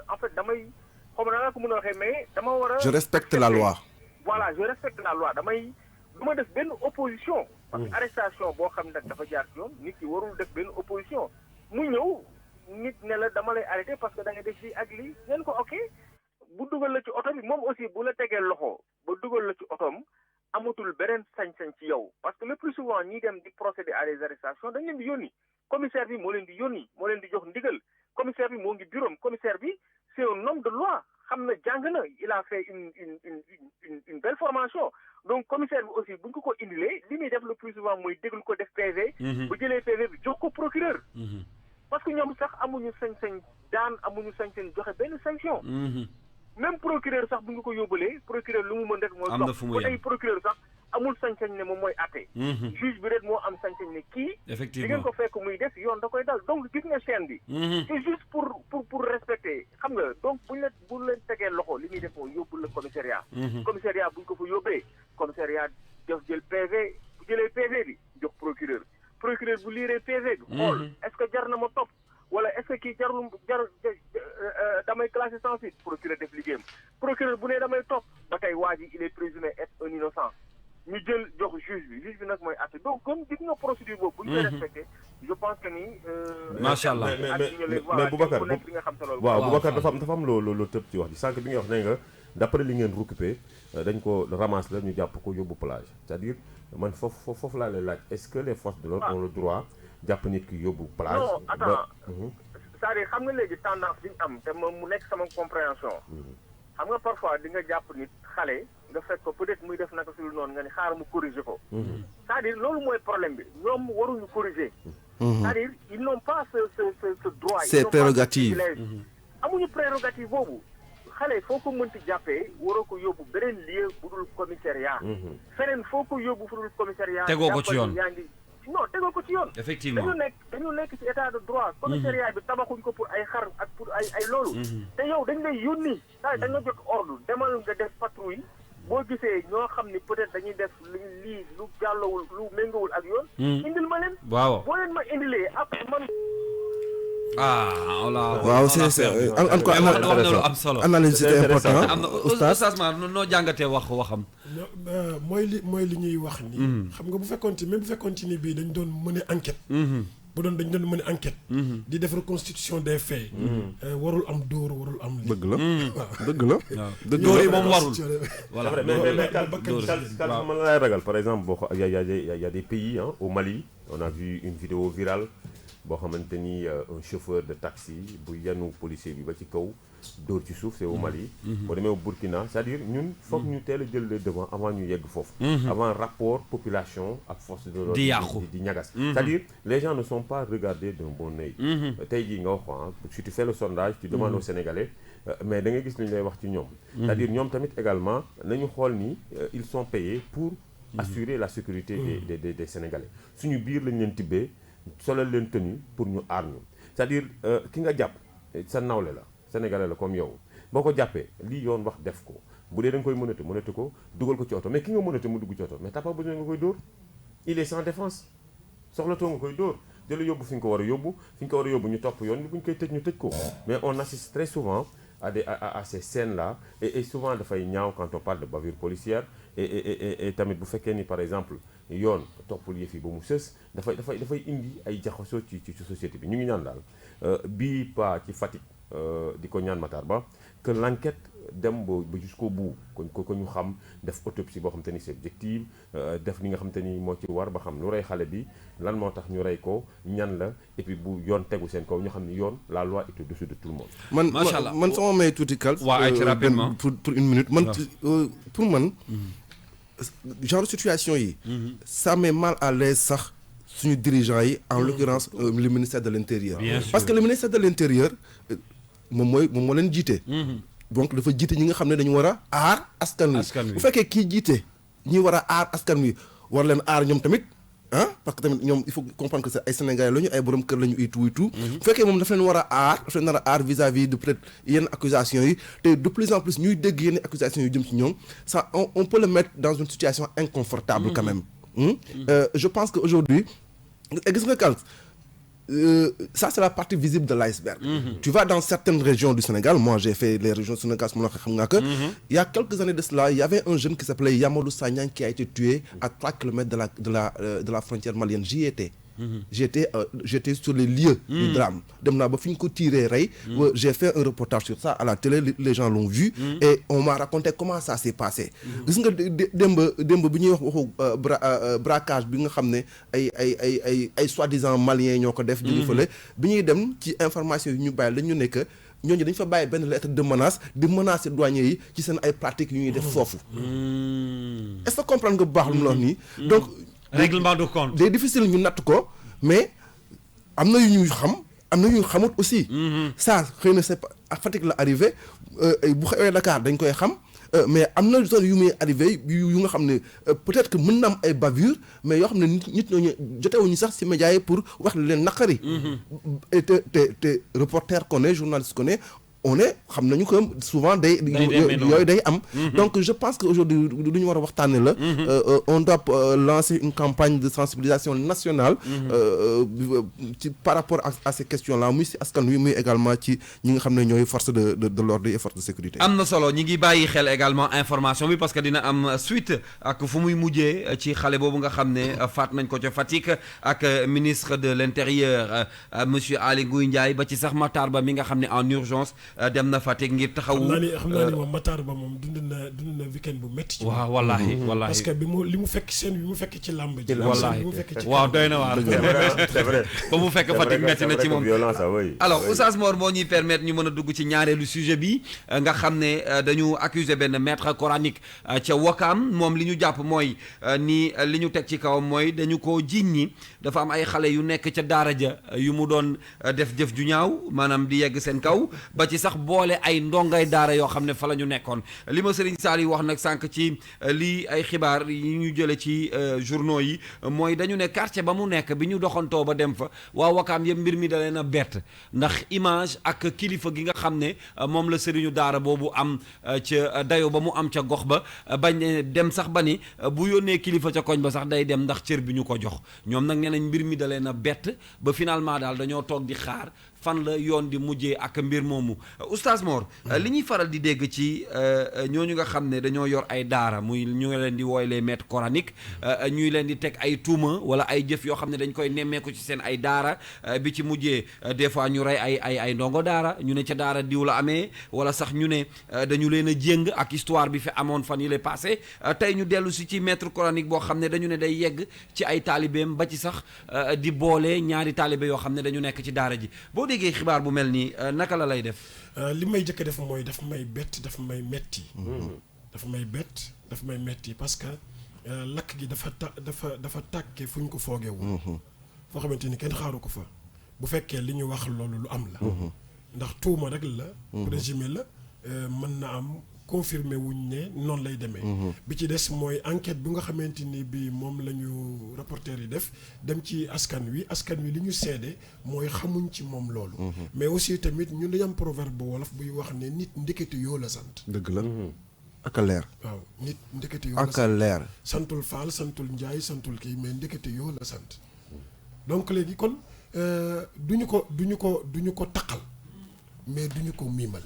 en fait damay xaw ma naa ko mën a waxee mais dama war a. je respecte la loi. voilà je respecte la loi du ma def benn opposition. parce que arrestation boo xam ne nag dafa jaar ci yoon nit ki warul def benn opposition mu ñëw nit ne la dama lay arrêté parce que da nga def lii ak lii ngeen ko ok bu dugal la ci oto bi moom aussi bu la tegee loxo ba dugal la ci otoom amatul beneen sañ-sañ ci yow parce que le plus souvent ñiy dem di procéder à des arrestations dañ leen di yónni commissaire bi moo leen di yónni moo leen di jox ndigal commissaire bi moo ngi bureau commissaire bi c'est un homme de loi xam na jàng na il a fait une belle formation donc commissaire bi aussi bu ñu ko indilee li muy def le plus souvent mooy déglu ko def PV. bu jëlee PV bi jox ko procureur. parce que ñoom sax amuñu sañ-sañ daan amuñu sañ-sañ joxe benn sanction. même procureur sax bu ñu ko yóbbalee procureur lu mu mën rek mooy. am na fu mu yem procureur sax amul sañ-sañ ne moom mooy àtte. juge bi rek moo am sañ-sañ ne kii. effectivement di ngeen ko fekk muy def yoon da koy dal donc gis nga chaîne bi. c'est juste pour respecter xam nga donc bu leen tegee loxo li ñuy def mooy yóbbu la commissariat. commissariat bu ñu ko fa yóbbee commissariat def jël PV bu jëlee PV bi jox procureur bu liiree PV bi. xool est-ce que jar na ma topp wala est-ce que kii damay classé sans suite procureur def liggéeyam procureur bu ne damay topp ba tey waa ji il est présumé être un innocent ñu jël jox juge bi nag mooy àtte donc comme gis nga procédure boobu. bu ñu koy respecté je pense que ni. macha allah mais Boubacar waaw Boubacar dafa am loo tëb ci wax ji sànq bi nga wax ne nga d'après li ngeen recoupé dañ ko ramasse la ñu jàpp ko yóbbu plage c'est-à-dire man foofu laa lay laaj est-ce que les forces de l'ordre ont le droit jàpp nit ki yóbbu plage. non attends c'est-à-dire xam nga léegi tendance bi ñu am te moom mu nekk sama compréhension. xam nga parfois di nga jàpp nit xale nga fekk ko peut-être muy def naka sul noonu nga ni xaaral mu corriger ko. c'est-à-dire loolu mooy problème bi ñoom waruñu corriger. c'est-à-dire ils n'ont pas ce droit. c'est prérogative. amuñu prérogative boobu xale foo ko mënti jàppee waroo ko yóbbu beneen lieu bu dul commissariat. feneen foo ko yóbbu fu dul commissariat. tegoo ko ci yoon non tegoo ko ci yoon. effectivement dañu nekk ci état de droit. commissariat bi tabaxuñ ko pour ay xar ak pour ay loolu. te yow dañ lay yónni. dañ la jot ordre demal nga def patrouille boo gisee ñoo xam ni peut-être dañuy def lii lu jàllawul lu méngawul ak yoon. indil ma leen. waaw boo leen ma indilee après man. waaw c'est encore am solo analyse c'est important. am na oustaz Mar noo jàngatee waxam. mooy li ñuy wax ni xam nga bu fekkoon ci ni bii dañ doon mener enquête. dañ doon mener enquête. di def reconstitution des faits. warul am dóor warul am. dëgg la. dóor yi moom warul. voilà mais Kals man laay ragal par exemple boo ko y a des pays au Mali on a vu une vidéo virale. boo xamante ni un chauffeur de taxi bu yanu policier bi ba ci kaw dóor ci suuf c'est au Mali. boo demee au Burkina c'est-à-dire ñun foog ñu teel a jël le devant avant ñu yegg foofu. avant rapport population ak force de l'ordre di ñagas. c'est-à-dire les gens ne sont pas regardés d'un bon œil. tey jii nga wax si tu fais le sondage tu demandes aux Sénégalais mais da ngay gis li ñu lay wax ci ñoom. c'est-à-dire ñoom tamit également nañu xool ni ils sont payés pour assurer la sécurité des Sénégalais suñu biir lañ leen tibbee. solal leen tenue pour ñu aar ñu c'est-à-dire ki nga jàpp sa nawle la sénégalais la comme yow boo ko jàppee lii yoon wax def ko bu dee da nga koy mënate ko dugal ko ci oto mais ki nga mënate mu dugg ci oto mais t'as pas besoin nga koy dóor il est sans défense soxlatoo nga koy dóor jëla yóbbu fi nga ko war a yóbbu ñu topp yoon bi bu ñu koy tëj ñu tëj ko mais on assiste très souvent à ces scènes là et souvent dafay ñaaw quand on parle de bavure policière et tamit bu fekkee ni par exemple yoon toppul yëf yi ba mu sës dafay indi ay jaxasoo ci société bi ñu ngi ñaan daal bii pas ci Fatick di ko ñaan Matar Ba que l'enquête dem ba jusqu'au bout ko ñu xam def autopsie boo xam te ni c'est objective def li nga xam te ni moo ci war ba xam lu rey xale bi lan moo tax ñu rey ko ñan la et puis bu yoon tegu seen kaw ñu xam ni yoon la loi est au-dessus de tout le monde. man sama may tuuti Kals. waaw ay rapidement pour une minute man pour man. genre situation yi. ça met mal à l'aise sax suñu dirigeants yi en l'occurrence le ministère de l'intérieur. parce que le ministère de l'intérieur moom moo leen jiite. donc dafa jiite ñi nga xam ne dañu war a aar askan wi bu fekkee kii jiite ñi war a aar askan wi war leen aar ñoom tamit parce que tamit ñoom il faut comprendre que c'est ay Sénégalais lañu ay borom kër lañu et tout bu fekkee moom dafa leen war a aar dafa leen war a aar vis-à-vis de peut-être yenn accusations yi te de plus en plus ñuy dégg yenn accusations yu jëm ci ñoom ça on peut le mettre dans une situation inconfortable quand même je pense que aujourd'hui gis nga Kals ça c'est la partie visible de l'iceberg. Tu vas dans certaines régions du Sénégal, moi j'ai fait les régions du Sénégal, il y a quelques années de cela, il y avait un jeune qui s'appelait Yamadou Sagnan qui a été tué à 3 km de la frontière malienne. J'y étais. J'étais sur les lieux du drame. J'ai fait un reportage sur ça à la télé, les gens l'ont vu et on m'a raconté comment ça s'est passé. Gis nga démb bi ñuy wax braquage bi nga xam ne ay soi-disant maliens ñoo ko def jóge fële bi ñuy dem ci information yi ñu bàyyi la ñu nekk ñooñu dañ fa bàyyi benn lettre de menace di menacer douaniers yi ci seen ay pratiques yu ñuy def foofu. est-ce que comprendre nga bu baax lu mu la wax nii. donc règlement de compte. day difficile ñu natt ko mais am na yu ñuy xam am na yu ñu xamut aussi. ça xëy na c'est pas à Fatick la arrivé bu xewee Dakar dañ koy xam. mais am na zone yu muy arrivé yu nga xam ne peut-être que mën na am ay bavures mais yoo xam ne nit ñooñu jotewuñu sax ci médias yi pour wax leen naqari. te reporter qu'on est journaliste qu'on est on est xam nañu que souvent yooyu day am. donc je pense que aujourd'hui lu ñu war a waxtaanee la. on doit lancer une campagne de sensibilisation nationale. Par rapport à ces questions là muy ci askan wi muy également ci ñi nga xam ne ñooy force de l'ordre et force de sécurité. am na solo ñi ngi bàyyi xel également information bi parce que dina am suite ak fu muy mujjee ci xale boobu nga xam ne faat nañ ko ca Fatick ak ministre de l'intérieur monsieur Aly Ngouille Ndiaye ba ci sax Matar Ba mi nga xam ne en urgence. dem na Fatick ngir taxawu. xam naa ni moom Matar Ba moom dund na weekend bu métti. ci waaw wallaahi parce que li mu fekk ci làmb ji. wallaahi ci waaw doy na waar. c'est vrai ba mu fekk Fatick métti na ci moom. alors Oustaz Mor moo ñuy permettre ñu mën a dugg ci ñaareelu sujet bi nga xam ne dañu accuser benn maître coranique ca Wakam moom li ñu jàpp mooy ni li ñu teg ci kawam mooy dañu ko jiiñ ñi dafa am ay xale yu nekk ca daara ja yu mu doon def jëf ju ñaaw maanaam di yegg seen kaw ba ci sax boole ay ndongay daara yoo xam ne fa la ñu nekkoon li ma Serigne Sall yi wax nag sànq ci lii ay xibaar yi ñu jële ci journaux yi mooy dañu ne quartier ba mu nekk bi ñu doxantoo ba dem fa waa Wakaam yëpp mbir mi da leen a bett ndax image ak kilifa gi nga xam ne moom la sëriñu daara boobu am ca dayo ba mu am ca gox ba bañ dem sax ba ni bu yónnee kilifa ca koñ ba sax day dem ndax cër bi ñu ko jox ñoom nag nee nañ mbir mi da leen a bett ba finalement daal dañoo toog di xaar fan la yoon di mujjee ak mbir moomu Oustaz Mor li ñuy faral di dégg ci ñooñu nga xam ne dañoo yor ay daara muy ñu ngi leen di wooy les maîtres coraniques ñuy leen di teg ay tuuma wala ay jëf yoo xam ne dañ koy nemmeeku ci seen ay daara bi ci mujjee des fois ñu rey ay ndongo daara ñu ne ca daara diw la amee wala sax ñu ne dañu leen a jéng ak histoire bi fi amoon fan yi lay passé tey ñu dellu si ci maître coranique boo xam ne dañu ne day yegg ci ay taalibeem ba ci sax di boole ñaari taalibe yoo xam ne dañu nekk ci daara ji boo déggee xibaar bu mel nii naka la lay def. li may jëkk def mooy daf may bett daf may metti. daf may bett daf may metti parce que lakk gi dafa tàkkee fu ñu ko foogeewul. foo xamante ni kenn xaaru ko fa. bu fekkee li ñu wax loolu lu am la. ndax tuuma rek la. présumé la mën na am confirmé wuñ ne noonu lay demee. bi ci des mooy enquête bu nga xamante ni bi moom la ñu reporter yi def dem ci askan wi li ñu seede mooy xamuñ ci moom loolu. mais aussi tamit ñun dañu am proverbe bu wolof buy wax ne nit ndekete yoo la sant. dëgg la. ak a leer. waaw nit ndekete yoo la sant ak a leer. santul Faal santul Njaay santul kii mais ndekete yoo la sant. donc léegi kon duñu ko taqal. mais duñu ko miimal.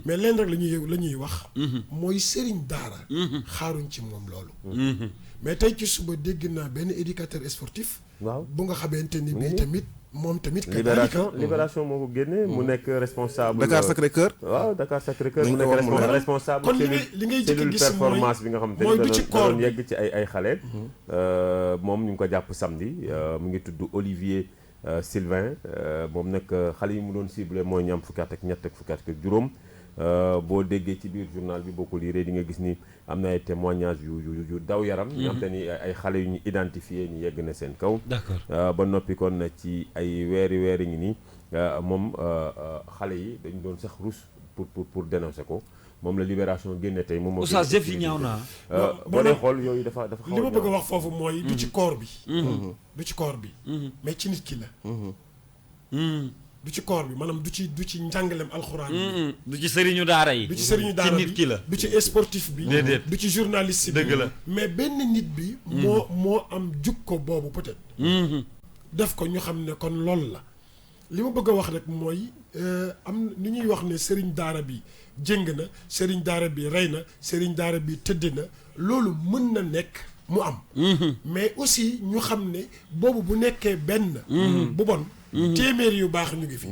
mais leen rek la ñuy wax. mooy sëriñ daara. xaaruñ ci moom loolu. mais tey ci suba dégg naa benn éducateur sportif. waaw bu nga xamante ni bii tamit moom tamit. Libération moo ko génne mu nekk responsable. Dakar Sacré-Cœur. waaw Dakar Sacré-Cœur mu nekk responsable. kon li ngay jëkk gis performance bi nga xam te mooy du ci koor doon yegg ci ay xale. moom ñu ngi ko jàpp samedi mu ngi tudd Olivier. Sylvain moom nag xale yi mu doon ciblé mooy ñam fukki at ak ñett ak fukki at ak juróom boo déggee ci biir journal bi boo ko liiree di nga gis ni am na ay témoignages yu daw yaram. ñu xam te ni ay xale yu ñu identifié ñu yegg na seen kaw. d'accord ba noppi kon ci ay weeri ngi nii moom xale yi dañu doon sax rus pour dénoncer ko. moom la Libération génne tey moom moo. Oustaz jëf yi ñaaw naa. boo dee xool yooyu dafa xaw li ma bëgg a wax foofu mooy. du ci koor bi. du ci koor bi. mais ci nit ki la. du ci koor bi maanaam du ci njàngaleem alxuraan bi. du ci sëriñu daara yi. du ci sëriñu daara bi ci nit ki la. du ci sportif bi. déedéet du ci journaliste bi. dëgg la mais benn nit bi. moo am jukko boobu peut-être. def ko ñu xam ne kon loolu la. li ma bëgg a wax rek mooy am ni ñuy wax ne sëriñ daara bi jëng na sëriñ daara bi rey na sëriñ daara bi tëdd na loolu mën na nekk mu am. mais aussi ñu xam ne boobu bu nekkee benn. bu bon. téeméer yu baax ñu ngi fi.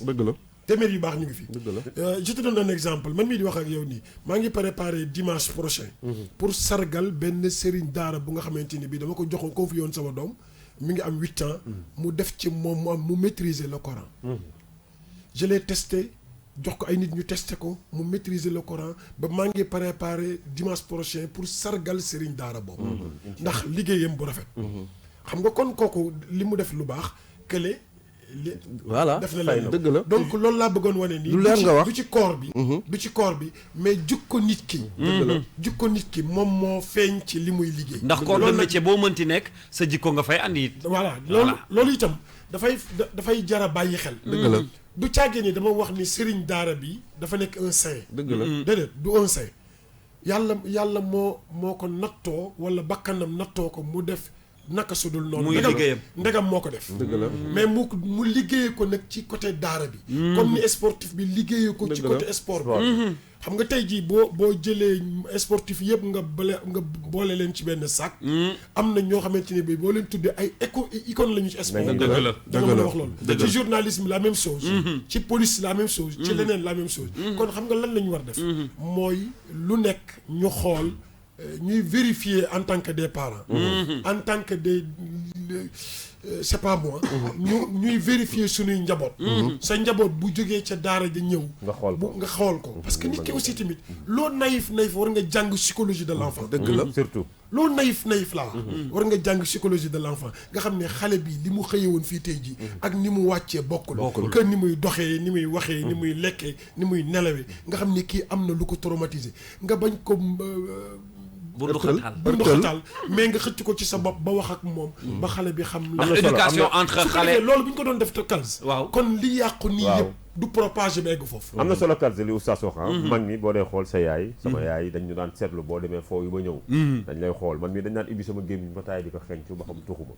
dëgg la. téeméer yu baax ñu ngi fi. dëgg la. je te donne un exemple man mii di wax ak yow nii maa ngi préparé dimanche prochain. pour sargal benn sëriñ daara bu nga xamante ni bii dama ko joxoon confié woon sama doom. mi ngi am 8 ans. mu def ci moom mu maîtriser le Coran. je l'ai testé jox ko ay nit ñu testé ko mu maîtriser le Coran ba maa ngi préparé dimanche prochain pour sargal Serigne Daara boobu. ndax liggéeyam bu rafet. xam nga kon kooku li mu def lu baax kële. voilà def na leen dëgg la donc loolu laa bëggoon wane nii. lu leer nga wax du ci koor bi. du ci koor bi mais jukko nit ki. dëgg la jukko nit ki moom moo feeñ ci li muy liggéey. ndax corps de métier boo mënti nekk sa jikko nga fay andi it. voilà loolu itam dafay jara bàyyi xel. dëgg la du càggee ni dama wax ni Serigne Daara bi dafa nekk un saint. dëgg la déedéet du un saint. yàlla moo ko nattoo wala bakkanam nattoo ko mu def. naka sudul noonu muy liggéeyam ndegam moo ko def. dëgg la mais mu liggéeyee ko nag ci côté daara bi. comme ni sportif bi liggéeyee ko ci côté sport bi. xam nga tey jii boo jëlee sportif yëpp nga boole leen ci benn sac. am na ñoo xamante ne bii boo leen tuddee ay icône la ñu ci sport. dëgg la da nga mën a wax loolu. ci journalisme la même chose. ci police la même chose. ci leneen la même chose. kon xam nga lan la ñu war def. mooy lu nekk ñu xool. ñuy vérifier en tant que des parents. en tant que des c'est pas moi. ñuy vérifier suñuy njaboot. sa njaboot bu jógee ca daara ja ñëw. nga xool ko parce que nit ki aussi tamit loo naïf war nga jàng psychologie de l'enfant. dëgg la surtout. loo naïf laa. war nga jàng psychologie de l'enfant nga xam ne xale bi li mu xëyee woon fii tey jii. ak ni mu wàccee bokkul. que ni muy doxee ni muy waxee ni muy lekkee ni muy nelawee nga xam ne kii am na lu ko traumatisé nga bañ ko. bundu xataal mais nga xëcc ko ci sa bopp ba wax ak moom. ba xale bi xam. ndax éducation entre xale loolu bu ñu ko doon def te Kals. waaw kon li yàqu nii yëpp du propagé ba egg foofu. am na solo Kals li oustaz wax mag mi boo dee xool sa yaay. sama yaay dañ ñu daan seetlu boo demee foo yu ba ñëw. dañ lay xool man mii dañ daan ibbi sama gémmiñ ba taay di ko xencu ba xam tuxuma.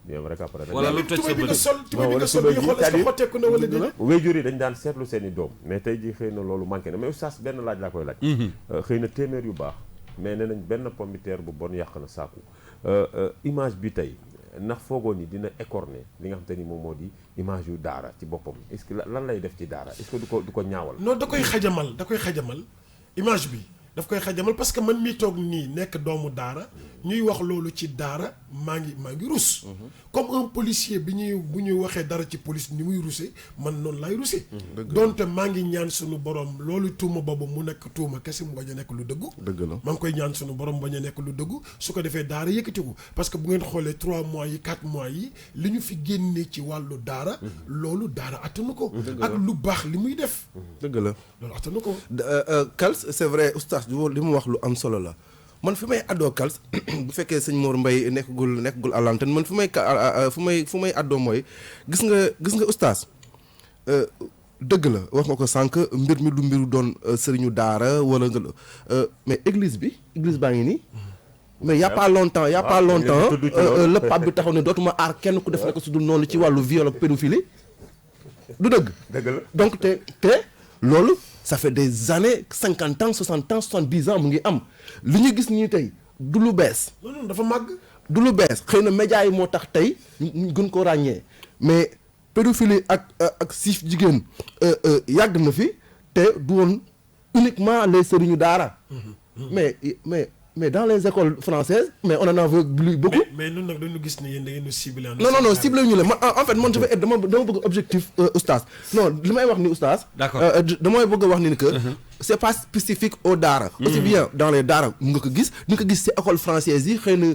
ñoom rek après. wala lu toj sa bët tubéy bi nga sol yi xool est-ce que xotteeku na wala dina. waajur yi dañ daan seetlu seen i doom mais tey jii xëy na loolu manqué na mais oustaz benn laaj laa koy laaj. xëy na téeméer yu baax mais nee nañ benn pomme de terre bu bon yàq na saaku image bi tey ndax foogoon ni dina écorner li nga xam te ni moom moo di image yu daara ci boppam est-ce que lan lay def ci daara est-ce que du ko ñaawal. non da koy xajamal image bi daf koy xajamal parce que man mii toog nii nekk doomu daara ñuy wax loolu ci daara maa ngi rus. comme un policier bu ñuy waxee dara ci police ni muy rusé man noonu laay rusé. donte maa ngi ñaan sunu borom loolu tuuma boobu mu nekk tuuma kese mu bañ a nekk lu dëggu. dëgg la maa ngi koy ñaan sunu borom bañ a nekk lu dëggu su ko defee daara yëkkatiku parce que bu ngeen xoolee 3 mois yi 4 mois yi li ñu fi génnee ci wàllu daara. loolu daara attanu ko. ak lu baax li muy def. dëgg la loolu attanu ko. Kals c'est vrai oustaz li mu wax lu am solo la. man fi may addoo Kals bu fekkee sëñ Mor Mbaye nekkagul à l'antenne man fu may addoo mooy gis nga oustaz dëgg la wax nga ko sànq mbir mi du mbiru doon sëriñu daara wala nga mais église baa ngi nii mais y a pas longtemps le pape bi taxaw ne dootuma aar kenn ku def na ko su dul noonu ci wàllu viol ak pédophilie du dëgg la donc te loolu ça fait des années 50 ans 60 ans 70 ans mu ngi am li ñu gis nii tey du lu bees. non dafa màgg. du lu bees xëy na médias yi moo tax tey ñu gën ko ràññee mais pédophilie ak siif jigéen yàgg na fi te du woon uniquement les sëriñu daara. mais dans les écoles françaises mais on en a vu beaucoup. mais ñun nag dañu gis ne yéen da ngeen di ciblé. non ciblé ñu la en fait man dama bëgg objectif oustaz non li may wax ni oustaz. d'accord damay bëgg a wax ni que. c'est pas spécifique aux daara. aussi bien dans les daara nga ko gis ñu ko gis ci école française yi xëy na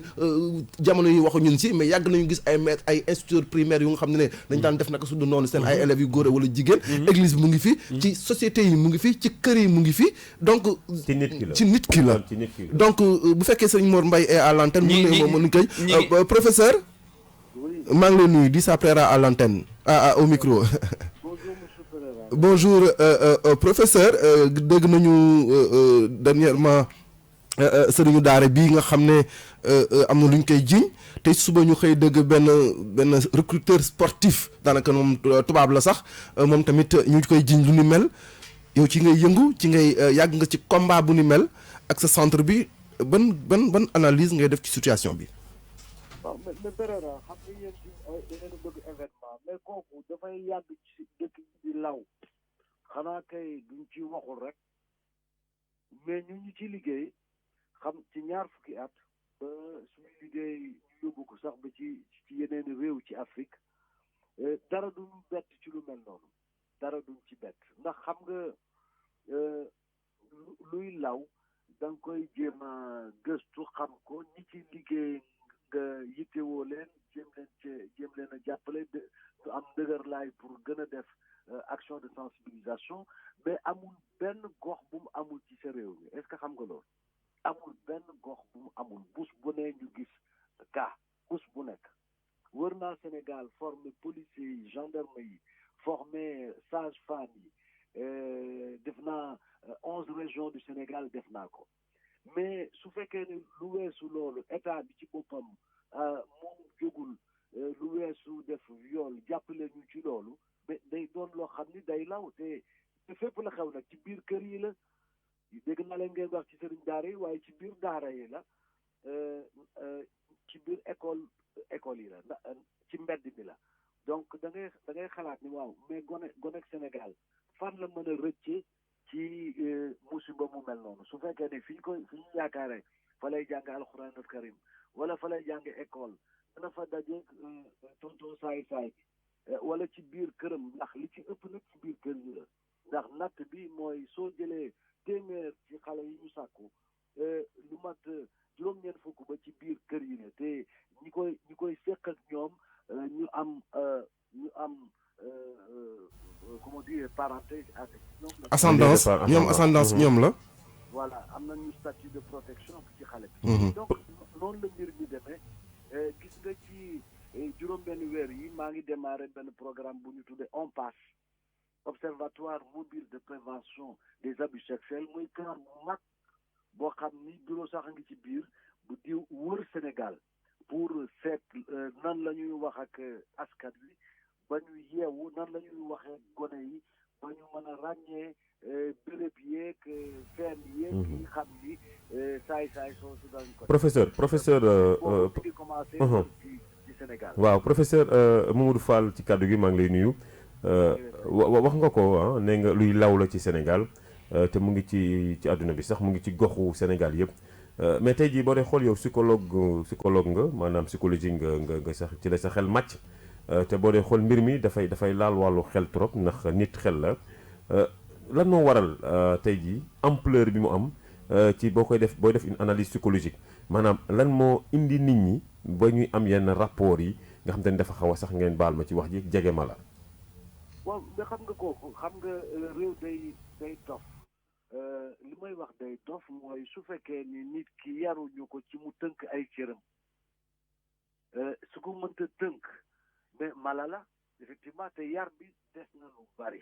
jamono yi waxu ñun ci mais yàgg nañu gis ay maîtres ay instituteurs primaires yu nga xam ne dañ daan def naka su du noonu seen ay élèves yu góor wala jigéen. église bi mu ngi fi. ci société yi mu ngi fi ci kër yi mu ngi fi donc. ci nit ki la donc bu fekkee sëñ Mor Mbaye est à l'antenne. mën koy professeur. maa ngi lay nuyu di s'apprêter à l'antenne au micro. Bonjour professeur dégg nañu dernièrement sëriñu daara bii nga xam ne am na lu ñu koy jiiñ te suba ñu xëy dégg benn recruteur sportif daanaka moom tubaab la sax moom tamit ñu koy jiiñ lu ni mel yow ci ngay yëngu ci ngay yàgg nga ci combat bu ni mel ak sa centre bi ban analyse ngay def ci situation bi. waaw mais Pereira xam nga yéen ci da ngeen bëgg événement mais kooku dafay yàgg ci dëkk di law xanaa kay duñ ci waxul rek mais ñu ci liggéey xam ci ñaar fukki at ba suñu liggéey ñu yóbbu ko sax ba ci yeneen réew ci Afrique dara duñu bett ci lu mel noonu dara duñ ci bett ndax xam nga luy law da nga koy jéem a gëstu xam ko ñi ci liggéey nga yittewoo leen jéem leen a jàppale am dëgër laay pour gën a def action de sensibilisation mais amul benn gox bu mu amul ci sa réew mi est-ce que xam nga loolu amul benn gox bu mu amul bus bu ne ñu gis cas bus bu nekk wër naa Sénégal formé policiers yi gendarme yi formé sage-femme yi def naa 11 régions du Sénégal def naa ko mais su fekkee ne lu weesu loolu état bi ci boppam moom jógul lu weesu def viol jàppale ñu ci loolu mais day doon loo xam ni day law te fépp la xew nag ci biir kër yi la dégg naa leen ngeen wax ci sëriñ daara yi waaye ci biir daara yi la ci biir école yi la ci mbedd bi la donc da ngay xalaat ni waaw mais gonek Sénégal fan la mën a rëcce ci musiba mu mel noonu su fekkee ne fi ñu yaakaare fa lay jàng alxuraan al karim wala fa lay jàng école dana fa dajeeg tonton saay bi wala ci biir këram ndax li ci ëpp nag ci biir kër yi la ndax natt bi mooy soo jëlee téeméer ci xale yi ñu sàkku lu mat juróom-ñeent fukk ba ci biir kër yi la te ñi koy seq ak ñoom ñu am comment dire parenté ak ñoom la ascendance ñoom la voilà am nañu statut de protection ci xale bi donc noonu la mbir mi demee gis nga ci juróom-benn weer yi maa ngi démarré benn programme bu ñu tuddee on passe observatoire mobile de prévention des abus sexuels muy camp bu mag boo xam ni bureau sax a ngi ci biir bu di wër Sénégal pour seet nan la ñuy wax ak askan wi ba ñu yeewu nan la ñuy waxee gone yi ba ñu mën a ràññee béréb yeeg fenn yeeg yi xam ni saay soosu dañ ko professeur boobu ngi commencé ci Sénégal waaw professeur Mamadou Fall ci kàddu gi maa ngi lay nuyu wax nga ko nee nga luy law la ci Sénégal te mu ngi ci àdduna bi sax mu ngi ci goxu Sénégal yëpp mais tey jii boo dee xool yow psychologue nga maanaam psychologie nga sax ci la sa xel màcc te boo dee xool mbir mi dafay laal wàllu xel trop ndax nit xel la lan moo waral tey jii ampleur bi mu am ci booy def une analyse psychologique maanaam lan moo indi nit ñi ba ñuy am yenn rapport yi nga xam te ne dafa xaw a sax ngeen baal ma ci wax ji jege ma la. waaw nga xam nga kooku xam nga réew day dof li may wax day dof mooy su fekkee ni nit ki yaruñu ko ci mu tënk ay cëram su ko mënta tënk mais mala la effectivement te yar bi des na lu bari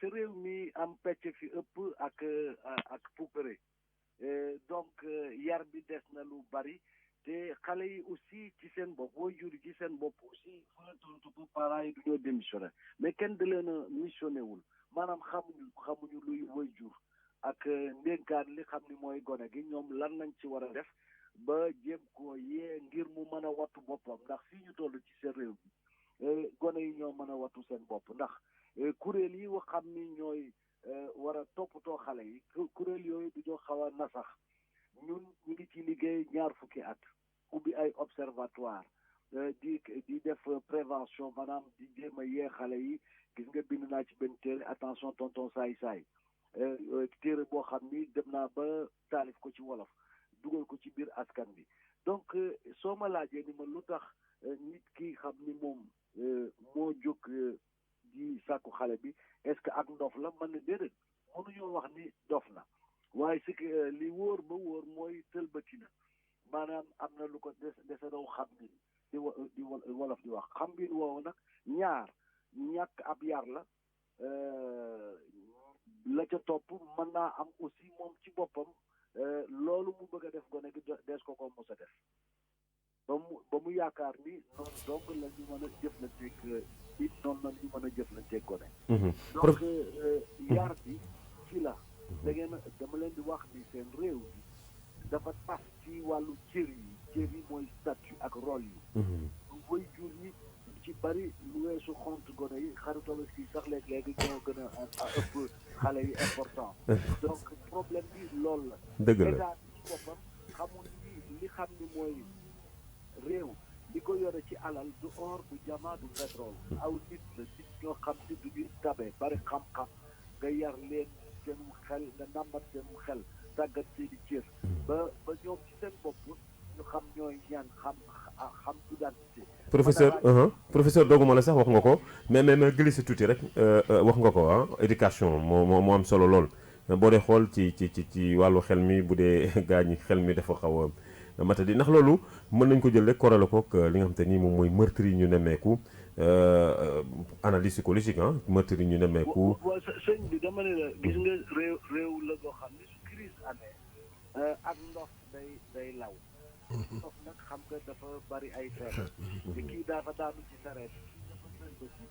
sa réew mi am pecc fi ëpp ak puukare donc yar bi des na lu bari te xale yi aussi ci seen bopp waajur yi ci seen bopp aussi fu la tontu parents yi du ñoo démissionné mais kenn da leen a missionné wul maanaam xamuñu luy waajur ak ndénkaan li xam ni mooy gone gi ñoom lan nañ ci war a def ba jéem ko yee ngir mu mën a wattu boppam ndax fii ñu toll ci seen réew bi gone yi ñoo mën a wattu seen bopp ndax kuréel yi wax xam ni ñooy war a toppatoo xale yi kuréel yooyu du ñoo xaw a nasax ñun ñu ngi ci liggéey 20 at ubbi ay observatoire di def prévention maanaam di jéem a yee xale yi gis nga bind naa ci benn téere attention tonton saay téere boo xam ni dem naa ba taalif ko ci wolof dugal ko ci biir askan bi donc soo ma laajee ni ma lu tax nit ki xam ni moom moo jóg di sàkku xale bi est-ce que ak ndof la man ne déedéet mënuñoo wax ni dof na waaye si li wóor ba wóor mooy tëlbati na maanaam am na lu ko dese daw xam ni di wolof di wax xam ngeen woowu nag ñàkk ab yar la ca topp mën naa am aussi moom ci boppam loolu mu bëgg a def gone gi dees ko mos a def ba mu yaakaar ni noonu donc la ñu mën a jëflanteeg it noonu la ñu mën a jëflanteeg gone donc yar bi ci la dama leen di wax ni seen réew bi dafa tas ci wàllu cër yi mooy statut ak rôle yi way jur yi ci bari lu weesu xont gone yi xaritolo si sax léegi ñoo gën a ëpp xale yi important donc problème bi loolu la dëgg la état bi ci boppam xamul ni li xam ni mooy réew li ko yore ci alal du or du jamaa du pétrole aw nit la nit ñoo xam ni du ñuy tabe bari xam-xam nga yar leen seen xel nga nàmbat seen xel tàggat seeni cër ba ñoom ci seen bopp ñu xam ñooy ñaan xam identité. professeur dooguma la sax wax nga ko mais glissé tuuti rek wax nga ko éducation moo am solo lool boo dee xool ci wàllu xel mi bu dee gaañ xel mi dafa xaw a matadi ndax loolu mën nañ ko jël rek korale ko li nga xam te ni moom mooy meurtre yi ñu nemmeeku analyse psychologique meurtre yi ñu nemmeeku. waaw sëñ bi dama ne la gis nga réew la boo xam ne su crise amee ak ndox day law. ndox nag xam nga dafa bari ay feebar te kii dafa daanu ci sareet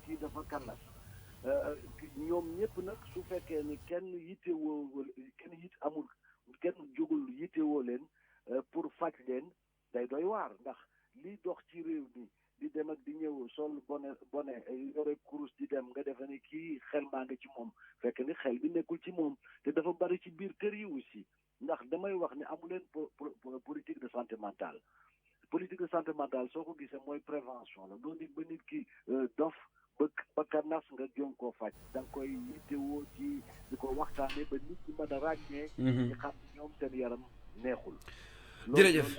kii dafa kallas ñoom ñëpp nag su fekkee ni kenn jógul yittewoo leen pour faj leen day doy waar ndax liy dox ci réew mi di dem ak di ñëw sol bone yore kurus di dem nga defe ne kii xel maa nga ci moom fekk ni xel bi nekkul ci moom te dafa bari ci biir kër yi aussi ndax damay wax ne amu leen politique de santé mentale politique de santé mentale soo ko gisee mooy prévention la doo nit ba nit ki dof ba kanas nga jëm koo faj da nga koy yittewoo ci di ko waxtaanee ba nit ñi mën a ràññee ñi xam ñoom seen yaram neexul. jërëjëf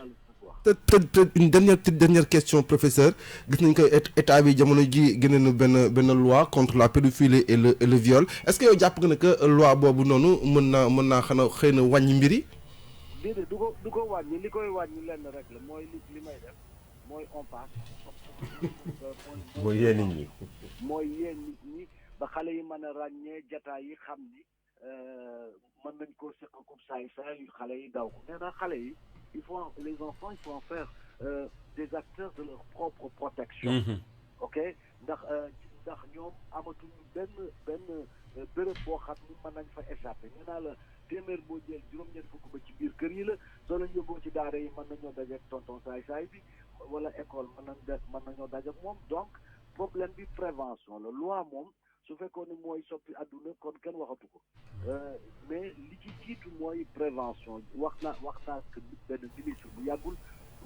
peut-être une dernière question professeur gis nañ ko état bi jamono ji génne na benn loi contre la pédophilie et le viol est-ce que yow jàpp nga ne que loi boobu noonu mën naa xanaa xëy na wàññi mbir yi. déedéet du ko wàññi li koy wàññi lenn rek la mooy li may def mooy on passe. mooy yee nit ñi. mooy yee nit ñi ba xale yi mën a ràññee jataay yi xam ni mën nañ koo seq comme saay xale yi daw ko nee naa xale yi les enfants il faut en faire des acteurs de leur propre protection. ok ndax ñoom amatuñu benn béréb boo xam ni mën nañ fa échapper nee naa la téeméer boo jël juróom-ñett fukk ba ci biir kër yi la soo leen yóbboo ci daara yi mën nañoo daje ak tonton saay bi wala école mën nañoo daje ak moom donc problème bi prévention la loi moom su fekkoon ni mooy soppi àdduna kon kenn waxatu ko mais li ci jiitu mooy prévention wax naa que benn ministre bu yàggul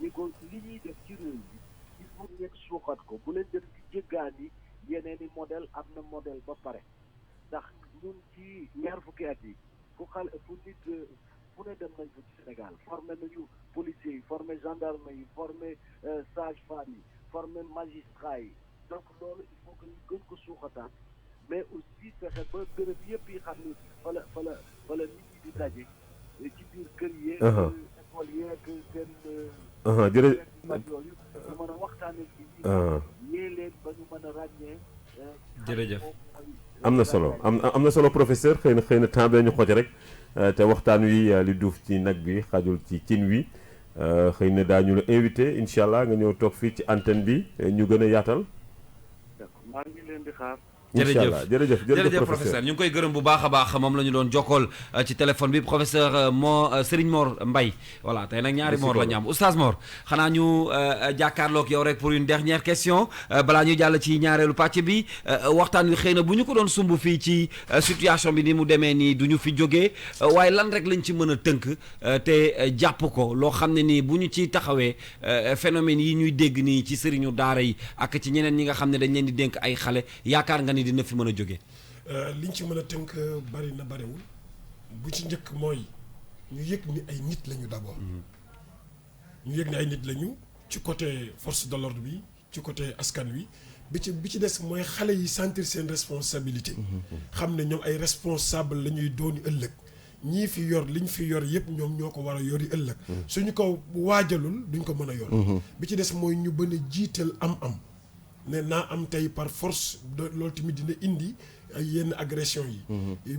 ni ko li ñuy def ci réew mi il faut ngeen suuxat ko bu leen dem di jéggaani yeneen i modèle am na modèle ba pare ndax ñun ci ñaar fukki at yi fu ne dem nañ ko ci Sénégal formé nañu policiers yi formé gendarme yi formé sage-femme yi formé magistrat yi donc loolu il faut que ñu gën ko suuxataat mais aussi fexe ba béréb yëpp yi xam ni fa la nit ñi di daje ci biir kër yeeg école yeeg seen jërëjëf yooyu ñu mën a waxtaane ci yee leen ba ñu mën a ràññee jërëjëf am na solo professeur xëy na temps bee ñu xooti rek te waxtaan wi li duuf ci nag bi xajul ci cin wi xëy na daañu la invité incha allah nga ñëw toog fii ci antenne bi ñu gën a yaatal. maa ngi leen di xaar. jërëjëf professeur ñu ngi koy gërëm bu baax a baax moom la ñu doon jokkool ci téléphone bi professeur Serigne Mor Mbaye voilà tey nag ñaari Mor la ñu am oustaz Mor xanaa ñu jàkkaarloog yow rek pour une dernière question balaa ñu jàll ci ñaareelu pàcc bi waxtaan wi xëy na bu ñu ko doon sumb fii ci situation bi ni mu demee nii du ñu fi jógee waaye lan rek lañ ci mën a tënk te jàpp ko loo xam ne nii bu ñu ci taxawee phénomène yi ñuy dégg nii ci sëriñu daara yi ak ci ñeneen ñi nga xam ne dañ leen di dénk ay xale yaakaar nga ni dina fi mën a jóge liñ ci mën a tënk bari na bariwul bu ci njëkk mooy ñu yëg ni ay nit lañu d'abord ñu yëg ni ay nit lañu ci côté force de l'ordre bi ci côté askan wi bi ci des mooy xale yi sentir seen responsabilité xam ne ñoom ay responsable la ñuy dooni ëllëg ñii fi yor liñ fi yor yëpp ñoom ñoo ko war a yori ëllëg suñu ko waajalul duñ ko mën a yor bi ci des mooy ñu bën a jiital am-am ne naa am tey par force loolu tamit dina indi yenn agression yi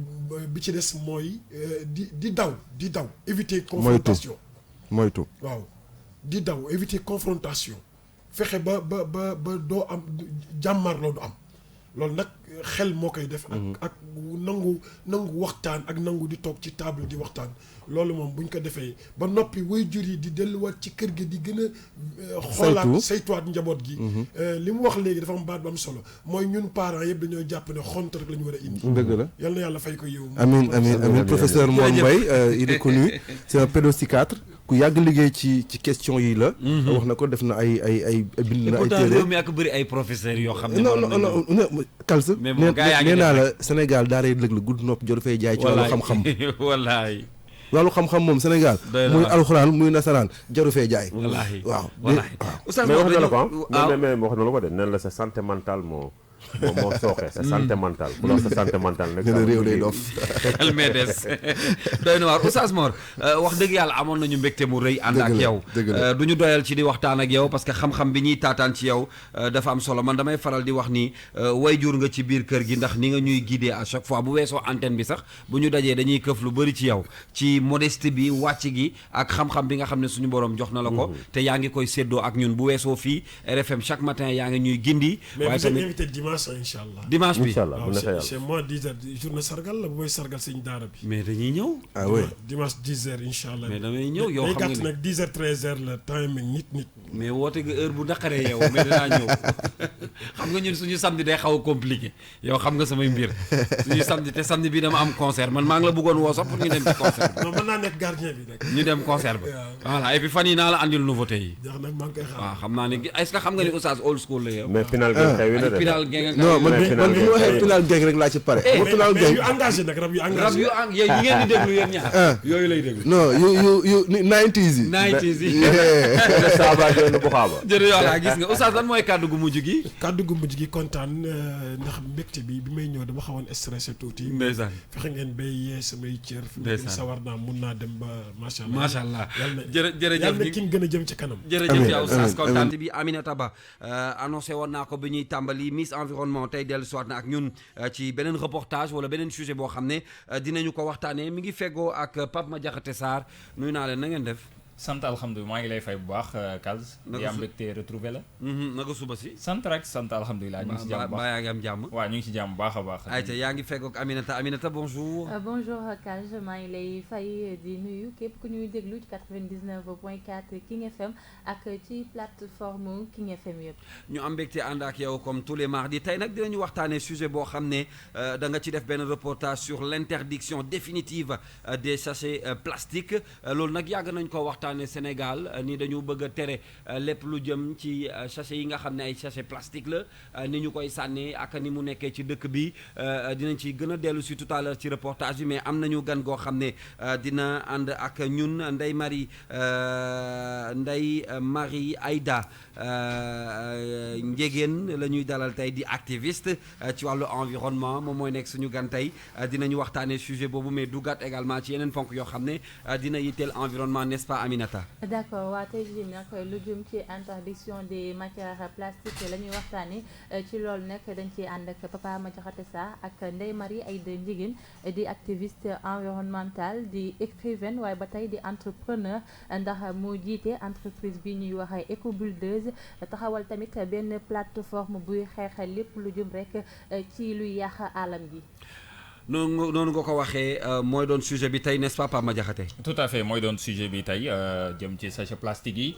bi ci des mooy di daw éviter confrontation moytu waaw di daw éviter confrontation fexe ba doo am jàmmarloo du am loolu nag xel moo koy def ak nangu waxtaan ak nangu di toog ci table di waxtaan loolu moom buñ ko defee ba noppi waajur yi di delluwaat ci kër gi di gën a xoolaat saytuwaat njaboot gi li mu wax léegi dafa am baat bu am solo mooy ñun parents yëpp dañoo jàpp ne xont rek la ñu war a indi dëgg la yal na yàlla fay ko yow amiin professeur Mor Mbaye il est connu c'est un pédopsychiatre ku yàgg liggéey ci question yi la. wax na ko def na ay bind na ay téere. réew mi ak bëri ay professeurs yoo xam ne. non Kals. mais bon gars yaa ngi nee naa la Sénégal daa rey lëg la gudd nopp joru fay jaay. ci wàllu xam-xam wallaay. wàllu xam-xam moom Sénégal. muy alxuraan muy nasaraan jaru fee jaay. wallaahi waaw. oustaz mais wax na la ko mais wax na la ko de nee la sa santé mentale moo sooxee sa santé mentale bu la sa santé mentale nag réew day dof xel mee des doy na waar Oustaz Mor wax dëgg yàlla amoon nañu mbégte mu rëy ànd ak yow du ñu doyal ci di waxtaan ak yow parce que xam-xam bi ñuy taataan ci yow dafa am solo man damay faral di wax ni wayjur nga ci biir kër gi ndax ni nga ñuy guider à chaque fois bu weesoo antenne bi sax bu ñu dajee dañuy këf lu bëri ci yow ci modestie bi wàcc gi ak xam-xam bi nga xam ne suñu borom jox na la ko te yaa ngi koy séddoo ak ñun bu weesoo fii RFM chaque matin yaa ngi ñuy gindi waaye tamit inchallah dimanche bi c'est moi 10h journée sargal la bu may sargal sëñ daara bi mais dañuy ñëw oui dimanche 10h inchallah mais damay ñëw yow xam nga nag 10h 13h la timing nit mais woote nga heure bu naqaree yow mais danaa ñëw xam nga ñun suñu samedi day xaw a compliqué yow xam nga samay mbir suñu samedi te samedi bi dama am concert man maa ngi la bëggoon woo sax pour ñu dem ci concert non mën naa nekk gardien bi nag ñu dem concert ba voilà et puis fan yi naa la andil nouveauté yi jox nag maa ngi koy xaar waaw xam naa ne est-ce que xam nga ni Oustaz old school la yow mais final gi xew na de final gi non man bi ñu waxee final gang rek laa ci pare final gang yu engagé nag rab yu engagé yi ngeen di déglu yéen ñaar yooyu lay déglu non yu 90s yi 90s yi saaba joonu bu xaaba jërëjëf voilà gis nga Oustaz lan mooy kàddu gu mujj gi kàddu gu mujj gi kontaan ndax mbégte bi may ñëw dama xawoon stressé tuuti ndeysaan fexe ngeen bay yee samay cër fi sawar naa mun naa dem ba macha allah jërëjëf yàlla na ki gën a jëm ci kanam jërëjëf yow Oustaz kontaan bi Aminata Ba annoncé woon naa ko bi ñuy tàmbali Miss Environnement tey dellu siwaat na ak ñun ci beneen reportage wala beneen sujet boo xam ne dinañu ko waxtaanee mi ngi feggoo ak Pape Madiakhaté Sarr nuyu naa leen na ngeen def sant alhamdulilah maa ngi lay fay bu baax Kals di am mbégte retrouvé la naka suba si sant rek sant alhamdulilah ñu ngi si jàmm baa yaa ngi am jàmm waaw ñu ngi si jàmm bu baax a baax ayca yaa ngi feggoog Aminata bonjour bonjour Kals maa ngi lay fay di nuyu képp ku ñuy déglu ci 99.4 King FM ak ci plateforme King FM yëpp ñu am mbégte ànd ak yow comme tous les mardis tey nag dinañu waxtaanee sujet boo xam ne da nga ci def benn reportage sur l'interdiction définitive des sachets plastiques loolu nag yàgg nañ ko waxtaan Sénégal ni dañu bëgg a tere lépp lu jëm ci sachet yi nga xam ne ay sachet plastique la ni ñu koy sànnee ak ni mu nekkee ci dëkk bi dinañ ci gën a dellu si tout à l'heure ci reportage bi mais am nañu gan goo xam ne dina ànd ak ñun Ndeye Marie Aïda Ndiégène la ñuy dalal tey di activiste ci wàllu environnement moom mooy nekk suñu gan tey dinañu waxtaanee sujet boobu mais dugaat également ci yeneen ponk yoo xam ne dina yitteel environnement n'est-ce pas Aminata d'accord waa tey jii nag lu jëm ci interdiction des matières plastiques la ñuy waxtaanee ci loolu nag dañ ciy ànd ak Papa Madiakhaté Sarr ak Ndeye Marie Aïda Ndiégène di activiste environnemental di écrivaine waaye ba tey di entrepreneur ndax moo jiite entreprise bi ñuy wax Ecobuldeuse taxawal tamit benn plateforme buy xeexal lépp lu jëm rek ci luy yàq alam gi noonu nga ko waxee mooy doon sujet bi tey n'est-ce pas Pape Madiakhaté tout à fait mooy doon sujet bi tey jëm ci sachet plastique yi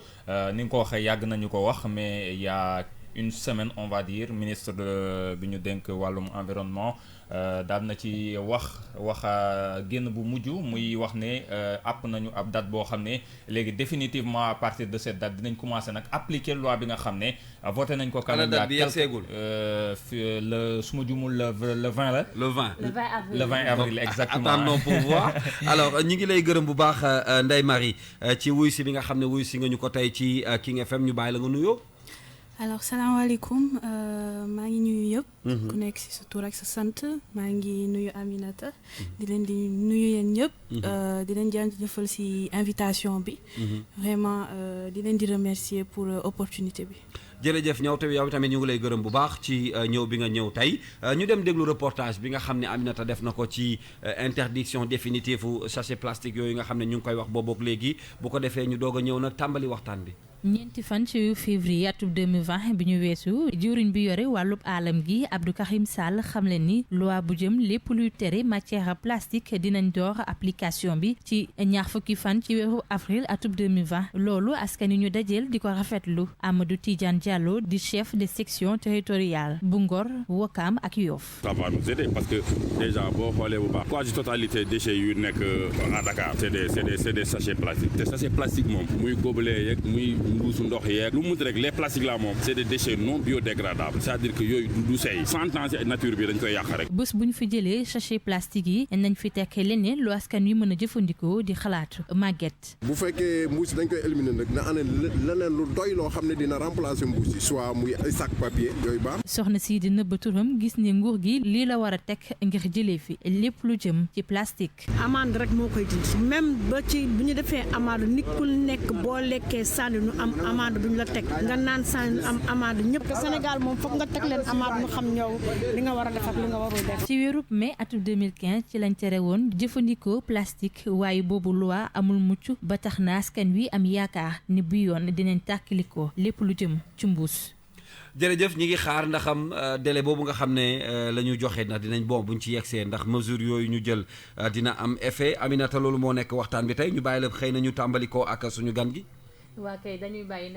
ni nga ko waxee yàgg nañu ko wax mais il y a une semaine on va dire ministre bi ñu dénk wàllum environnement daal na ci wax génn bu mujj muy wax ne àpp nañu ab date boo xam ne léegi définitivement à partir de cette date dinañ commencer nag appliquer loi bi nga xam ne voté nañ ko. quand date bi yegseegul le su ma jumul le 20 la. le 20 avril exactement. attendons pour voir alors ñi ngi lay gërëm bu baax Ndeye Marie ci wuy si bi nga xam ne wuy si nga ñu ko tey ci King FM ñu bàyyi la nga nuyoo. alors salaamaaleykum maa ngi nuyu yëpp. ku nekk ci sa tur ak sa sant maa ngi nuyu Aminata. di leen di nuyu yéen ñëpp. di leen jaajëfal ci invitation bi. vraiment di leen di remercier pour opportunité bi. jërëjëf ñëw te yow tamit ñu ngi lay gërëm bu baax ci ñëw bi nga ñëw tey ñu dem déglu reportage bi nga xam ne Aminata def na ko ci interdiction définitive u sachet plastique yooyu nga xam ne ñu ngi koy wax boobook léegi bu ko defee ñu doog a ñëw nag tàmbali waxtaan bi. ñeenti fan ci février atum 2020 bi ñu weesu jëwriñ bi yore wàllub aalam gi Abdou Karim Sall xamle ni loi bu jëm lépp luy tere matière plastique dinañ door application bi ci ñaar fukki fan ci weeru avril atum 2020 loolu askan wi ñu dajeel di ko rafetlu Amadou Tidiane Diallo di chef de section territoriale bu Ngor Ouakam ak Yoff. Ça va nous aider parce que déjà boo xoolee bu baax quasi totalité déchets yu nekk à Dakar c'est des sachets plastiques te sachet plastique moom muy gobelet yeeg muy mbuusu ndox yeeg lu mu rek les plastiques là moom c'est des déchets non biodégradables c'est-à-dire que yooyu du seey 100 ans ci nature bi dañ koy yàq rek. bés bu ñu fi jëlee sachet plastique yi nañ fi tekk leneen lu askan wi mën a jëfandikoo di xalaat màgget. bu fekkee mbuus dañ koy éliminer nag na ane leneen lu doy loo xam ne dina remplacer mbuus yi soit muy ay sac papier yooyu baax. soxna si di nëbb turam gis ne nguur gi lii la war a teg ngir jëlee fi lépp lu jëm ci plastique. amande rek moo koy dindi même ba ci bu ñu defee amande nit ku nekk boo lekkee sànni nu am amande duñ la teg nga naan sànni nu am amande ñëpp Sénégal moom foog nga teg leen amande nu xam ñëw li nga war a def ak li nga warul def. ci weerub mai atum 2015 ci lañ tere woon jëfandikoo plastique waaye boobu loi amul mucc ba tax na askan wi am yaakaar ni bu yoon dinañ tàkkalikoo lépp lu jëm ci mbuus. jërëjëf ñi ngi xaar ndaxam délai boobu nga xam ne la ñu joxe ndax dinañ buñ ci yegsee ndax mesure yooyu ñu jël dina am effet Aminata loolu moo nekk waxtaan bi tey ñu bàyyi la xëy na ñu tàmbali ko ak suñu gan gi. waa kay dañuy bàyyi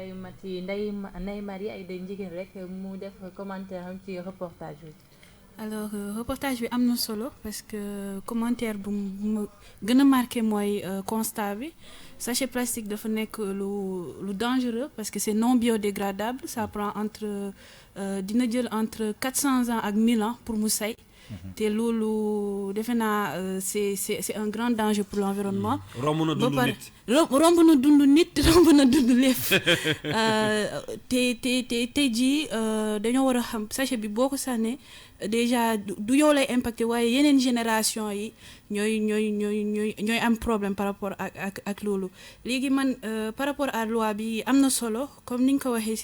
Ndeye Marie ay day njigéen rek mu def commentaire am ci reportage bi. alors reportage bi am na solo parce que commentaire bu mu gën a marqué mooy constat bi sachet plastique dafa nekk lu dangereux parce que c'est non biodégradable ça prend dina jël entre 400 ans ak 1000 ans pour mu say. te loolu defe naa c'est un grand danger pour l'environnement. romb na dund nit romb na dund nit romb na dund lépp tey jii dañoo war a xam sachet bi boo ko sànnee déjà du yow lay impacté waaye yeneen génération yi ñooy am problème par rapport ak loolu léegi man par rapport à loi bi am na solo comme ni nga ko waxee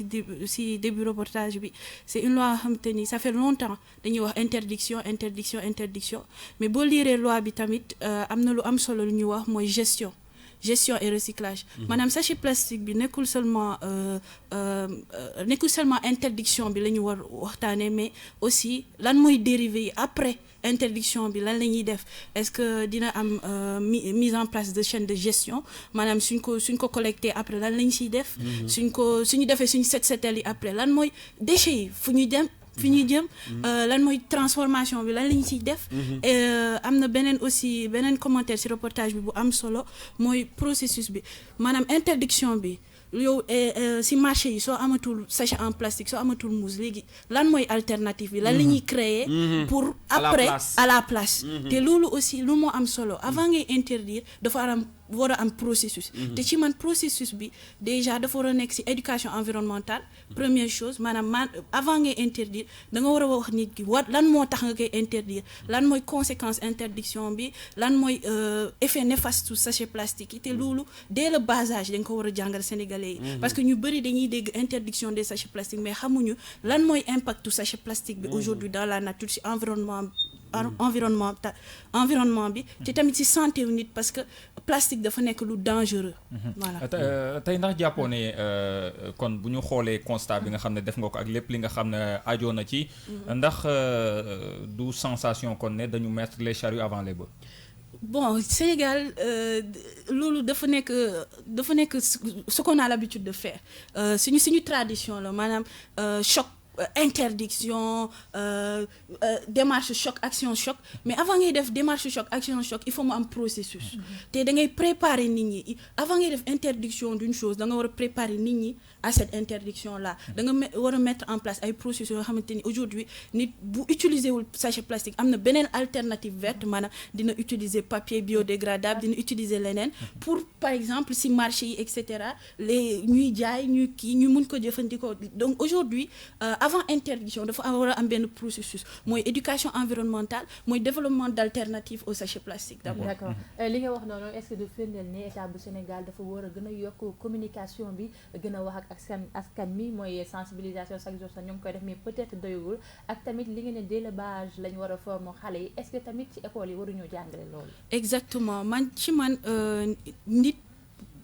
ci début reportage bi c'est une loi xam te ni ça fait longtemps dañuy wax interdiction mais boo liiree loi bi tamit am na lu am solo lu ñuy wax mooy gestion et recyclage maanaam sachet plastique bi nekkul seulement interdiction bi la ñu war waxtaanee mais aussi lan mooy dérivé yi après interdiction bi lan la ñuy def est-ce que dina am mise en place de chaîne de gestion maanaam suñ ko collecté après lan lañ siy def suñu defee suñu setal yi après lan mooy déchets yi fu ñuy jëm lan mooy transformation bi lan lañ ciy def am na beneen commentaire ci reportage bi bu am solo mooy processus bi maanaam interdiction bi yow ci marché yi soo amatul sachet en plastique soo amatul mousse léegi lan mooy alternative bi lan la ñuy créer pour après à la place te loolu aussi lu moo am solo avant ngay interdire dafa war a am processus te ci man processus bi déjà dafa war a nekk ci éducation environnementale première chose maanaam avant ngay interdire da nga war a wax nit ki lan moo tax nga koy interdire lan mooy conséquence interdiction bi lan mooy effet néfaste sachet plastique yi te loolu dès le bas âge da nga ko war a jàngal Sénégalais yi parce que ñu bëri dañuy dégg interdiction des sachets plastiques mais xamuñu lan mooy impactu sachet plastique bi aujourd'hui dans la nature ci environnement bi te tamit ci santé wu nit parce que plastique dafa nekk lu dangereux. voilà tey ndax jàppoo ne kon bu ñu xoolee constat bi nga xam ne def nga ko ak lépp li nga xam ne ajoo na ci. ndax du sensation kon ne dañu mettre les charrues avant les bœufs. bon Sénégal loolu dafa nekk ce qu'on a l'habitude de faire suñu tradition la maanaam choc. Interdiction démarche choc action choc mais avant ngay def démarche choc action choc il faut mu am processus te da ngay préparer nit ñi avant ngay def interdiction d'une chose da nga war a préparer nit ñi à cette interdiction là da nga war a mettre en place ay processus yoo xamante ni aujourd'hui nit bu utiliser wul sachet plastique am na beneen alternative verte maanaam dina utiliser papier biodégradable dina utiliser leneen pour par exemple si marché yi et cetera les ñuy jaay ñu mun ko jëfandikoo donc aujourd'hui avant interdiction dafa war a am benn processus mooy éducation environnementale mooy développement d'alternatives au sachet plastique d'abord. D'accord li nga wax noonu est-ce que de firndeel ne état bu Sénégal dafa war a gën a yokk communication bi gën a wax ak askan mi mooy sensibilisation chaque jour sax ñu ngi koy def mais peut-être doyul ak tamit li nga ne dès le bas âge lañu war a former xale yi est-ce que tamit ci école yi waruñoo jàngale loolu. exactement man nit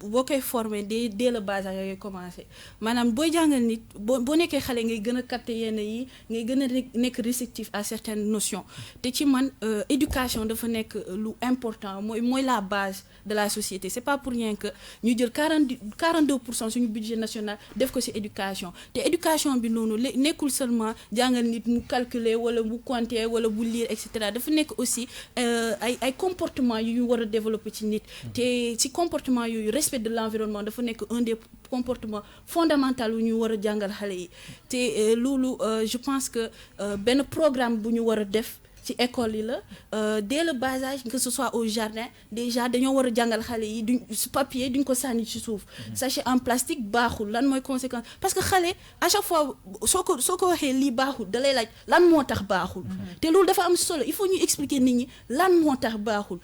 boo koy former dès le bas âge ngay commencer maanaam booy jàngal nit boo nekkee xale ngay gën a capter yenn yi ngay gën a nekk réceptif à certaines notions te ci man éducation dafa nekk lu important mooy la base de la société c'est pas pour rien que ñu jël 42% suñu budget national def ko ci éducation te éducation bi noonu nekkul seulement jàngal nit mu calculer wala mu compter wala bu lire et cetera dafa nekk aussi ay comportement yu ñu war a développer ci nit te ci comportement yooyu respect de l'environnement dafa nekk un des comportements fondamentaux yu ñu war a jàngal xale yi te loolu je pense que benn programme bu ñu war a def ci école yi la dès le bas âge que ce soit au jardin déjà dañoo war a jàngal xale yi duñ papier duñ ko sànni ci suuf sachet en plastique baaxul lan mooy conséquence parce que xale à chaque fois soo ko waxee lii baaxul da lay laaj lan moo tax baaxul te loolu dafa am solo il faut ñu expliquer nit ñi lan moo tax baaxul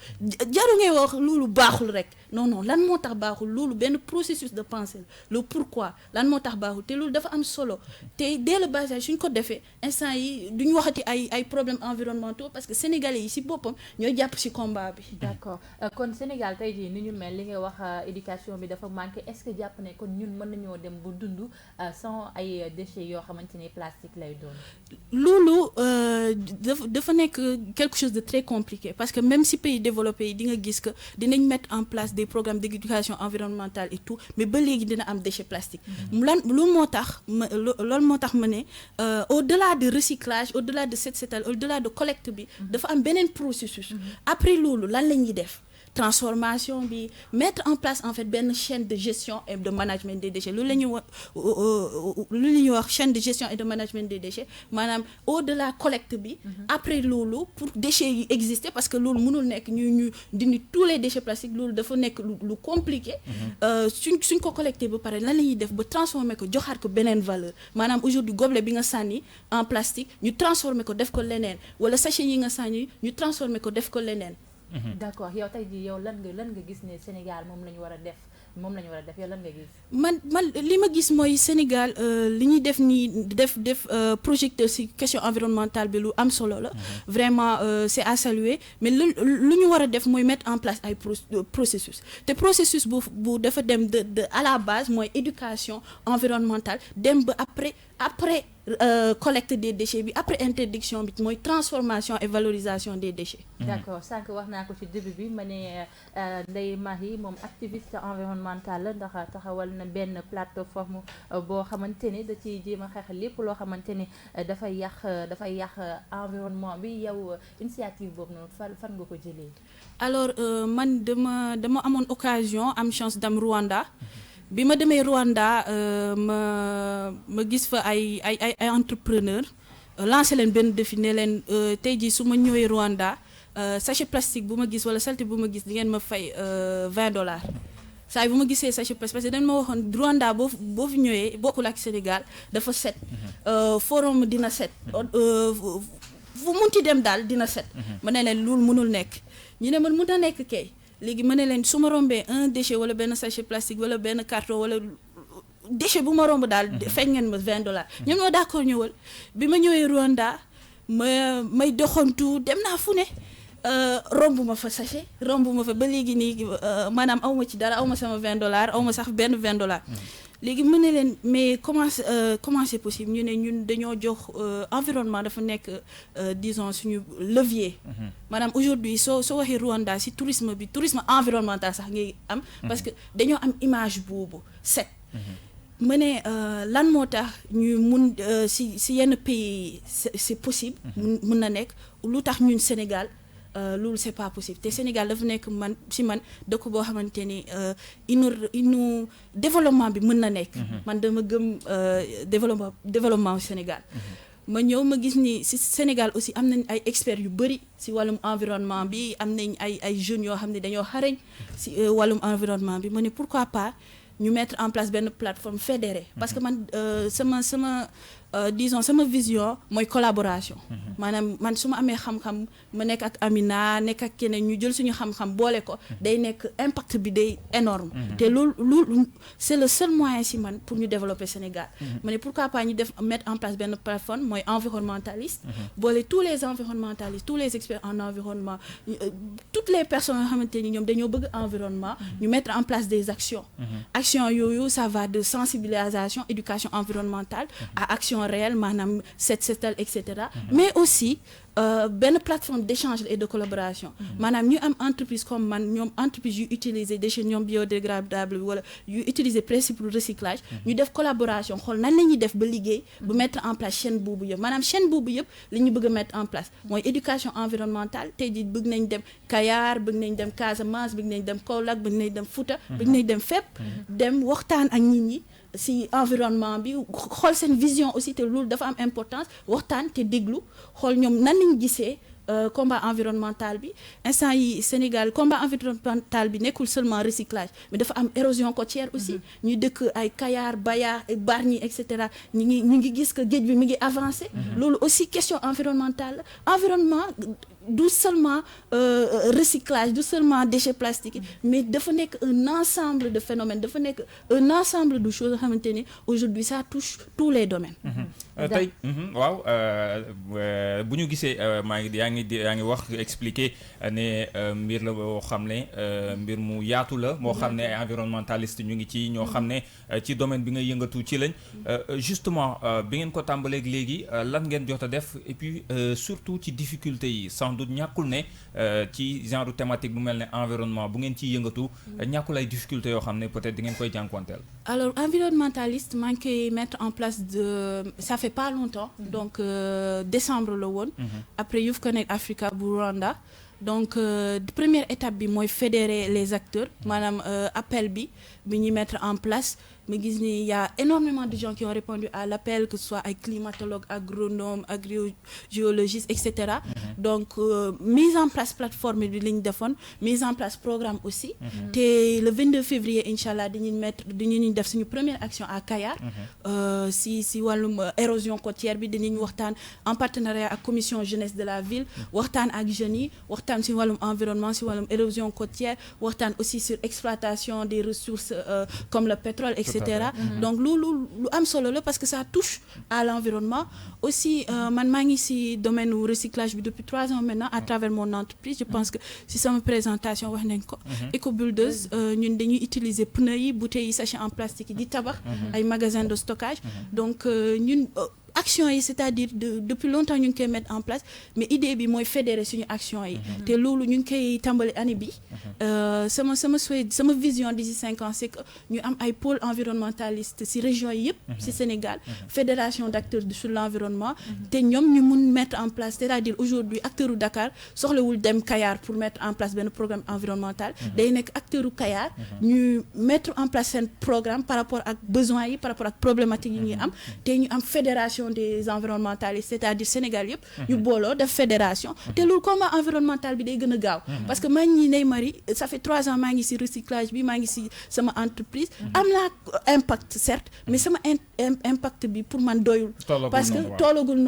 jaru ngay wax loolu baaxul rek non lan moo tax baaxul loolu benn processus de pensée le pourquoi lan moo tax baaxul te loolu dafa am solo te dès le bas âge suñ ko defee instant yi duñ waxati ay problèmes environnementaux parce que sénégalais yi ci boppam ñooy jàpp ci combat bi. d'accord kon Sénégal tey jii ni ñu mel li ngay wax éducation bi dafa manqué est-ce que jàpp ne kon ñun mën nañoo dem bu dund sans ay déchets yoo xamante ni plastique lay doon. loolu dafa nekk quelque chose de très compliqué parce que même si pays développés yi di nga gis que dinañ mettre en place des programmes d'éducation environnementale et tout mais ba léegi dina am déchets plastiques. loolu moo tax ma ne au-delà de recyclage au-delà de set setal au-delà de collecte bi dafa am beneen processus après loolu lan la ñuy def transformation bi mettre en place en fait benn chaîne de gestion et de management des déchets loolu la ñuy wax chaîne de gestion et de management des déchets maanaam au-delà collecte bi après loolu pour déchets yi exister parce que loolu mënul nekk ñu dindi tous les déchets plastiques loolu dafa nekk lu compliqué suñ ko collecté ba pare lan la ñuy def ba transformer ko joxaat ko beneen valeur maanaam aujourd'hui gobelet bi nga sànni en plastique ñu transformer ko def ko leneen wala sachet yi nga sànni ñu transformer ko def ko leneen. D'accord yow tey jii yow lan nga gis ne Sénégal moom la ñu war a def yow lan nga gis. man li ma gis mooy Sénégal li ñuy def nii def projecteur ci question environnementale bi lu am solo la. Vraiment c'est à saluer mais lu ñu war a def mooy mettre en place ay processus te processus bu dafa dem de à la base mooy éducation environnementale dem ba après collecte des déchets bi après interdiction bi mooy transformation et valorisation des déchets. D'accord sànq wax naa ko ci début bi ma ne Ndeye Marie moom activiste environnementale la ndax taxawal na benn plateforme boo xamante ni da ciy jéem a xeex lépp loo xamante ni dafay yàq environnement bi yow initiative boobu noonu fan nga ko jëlee. Alors man dama amoon occasion am chance dem Rwanda. bi ma demee Rwanda ma gis fa ay entrepreneur lancé leen benn défi ne leen tey jii su ma ñëwee Rwanda sachet plastique bu ma gis wala saleté bu ma gis di ngeen ma fay $20 saa bu ma gisee sachet plastique parce que dañ ma waxoon Rwanda boo fi ñëwee bokkul ak Sénégal dafa set forum dina set fu munti dem daal dina set ma ne leen loolu mënul nekk ñu ne man mën na nekk kay léegi ma ne leen su ma rombee un déchet wala benn sachet plastique wala benn carton wala déchet bu ma romb daal fay ngeen ma $20 ñoom ñoo d'accord ñëwal bi ma ñëwee Rwanda may doxantu dem naa fu ne romb ma fa sachet romb ma fa ba léegi nii maanaam aw ma ci dara aw ma sama $20 aw ma sax benn $20 léegi mën na leen mais comment c'est possible ñu ne ñun dañoo jox environnement dafa nekk disons suñu levier maanaam aujourd'hui soo waxee Rwanda ci tourisme environnemental sax ngay am parce que dañoo am image boobu set ma ne lan moo tax ñu mun ci yenn pays c'est possible mun na nekk lu tax ñun Sénégal loolu c'est pas possible te Sénégal dafa nekk man dëkk boo xamante ni inu développement bi mën na nekk man dama gëm développement Sénégal ma ñëw ma gis ni ci Sénégal aussi am nañ ay experts yu bari ci wàllum environnement bi am nañ ay jeunes yoo xam ne dañoo xarañ ci wàllum environnement bi ma ne pourquoi pas ñu mettre en place benn plateforme fédérée parce que man sama disons sama vision mooy collaboration maanaam man su ma amee xam-xam ma nekk ak Amina nekk ak keneen ñu jël suñu xam-xam boole ko day nekk impact bi day énorme te loolu c'est le seul moyen si man pour ñu développer Sénégal ma ne pourquoi pas ñu mettre en place benn plateforme mooy environnementaliste boole tous les environnementalistes tous les experts en environnement toutes les personnes yoo xamante ni ñoom dañoo bëgg environnement ñu mettre en place des actions actions yooyu ça va de sensibilisation éducation environnementale à action réelle maanaam setal et cetera mais aussi benn plateforme d'échange et de collaboration maanaam ñu am entreprise comme man ñoom entreprise yu utiliser déchets ñoom biodégradables wala yu utiliser principe de recyclage ñu def collaboration xool nan la ñuy def ba liggéey bu mettre en place chaîne boobu yëpp maanaam chaîne boobu yëpp li ñu bëgg a mettre en place mooy éducation environnementale tey jii bëgg nañ dem Kayar bëgg nañ dem Casamance bëgg nañ dem Kaolack bëgg nañ dem Fouta bëgg nañ dem fépp dem waxtaan ak nit ñi si environnement bi xool seen vision aussi te loolu dafa am importance waxtaan te déglu xool ñoom nan lañu gisee combat environnemental bi instant yi Sénégal combat environnemental bi nekkul seulement recyclage mais dafa am érosion côtière aussi ñuy dëkk ay Kayar Baya Bargny et cetera ñu ngi gis que géej bi mi ngi avancé loolu aussi question environnementale la environnement du seulement recyclage du seulement déchets plastiques mais dafa nekk un ensemble de phénomènes dafa nekk un ensemble de choses yoo xamante ni aujourd'hui ça touche tous les domaines tey waaw bu ñu gisee yaa ngi wax expliquer ne mbir la boo xam ne mbir mu yaatu la moo xam ne ay environnementaliste ñu ngi ci ñoo xam ne ci domaine bi nga yëngatu ci lañ justement bi ngeen ko tàmbaleeg léegi lan ngeen jot a def et puis surtout ci difficulté yi sans doute ñàkkul ne ci genre thématique bu mel ne environnement bu ngeen ciy yëngatu ñàkkul ay difficultés yoo xam ne peut-être di ngeen koy jànkuwanteel. alors environnementaliste maa ngi koy mettre en place ça fait pas longtemps donc décembre la woon après Youth Connect Africa bu Rwanda donc première étape bi mooy fédérer les acteurs maanaam appel bi ñuy mettre en place ma gis ni y a énormément de gens qui ont répondu à l'appel que ce soit ay climatologues agronomes agriogéologistes et cetera donc mise en place plateforme bi li ñu defoon mise en place programme aussi te le 22 février inchallah dañuy def suñu première action à Kayar si wàllum érosion côtière bi dinañ waxtaan en partenariat ak commission jeunesse de la ville waxtaan ak jeunes yi waxtaan si wàllum environnement si wàllum érosion côtière waxtaan aussi sur exploitation des ressources comme le pétrole etc. Donc lu am solo la parce que ça touche à l'environnement aussi man maa ngi ci domaine u recyclage bi depuis 3 ans maintenant à travers mon entreprise je pense que si sama présentation wax nañ ko écobuldeuse ñun dañuy utiliser pneus yi bouteilles yi sachets en plastique yi di tabax ay magasins de stockage donc ñun action yi c'est-à-dire depuis longtemps ñu ngi koy mettre en place mais idée bi mooy fédérer suñu action yi te loolu ñu ngi koy tàmbali année bi sama vision d'ici 5 ans c'est que ñu am ay pôle environnementaliste ci région yi yëpp ci Sénégal fédération d'acteurs sur l'environnement te ñoom ñu mun mettre en place c'est-à-dire aujourd'hui acteur u Dakar soxlawul dem Kayar pour mettre en place benn programme environnemental day nekk acteur u Kayar ñu mettre en place seen programme par rapport ak besoins yi par rapport ak problématiques yi ñuy am te ñu am fédération des environnementalistes c'est-à-dire Sénégal yëpp ñu booloo def fédération te loolu combat environnemental bi day gën a gaaw parce que man ñi Ndeye Marie ça fait 3 ans maa ngi ci recyclage bi maa ngi ci sama entreprise am naa impact certes mais sama impact bi pour man doyul parce que tollagul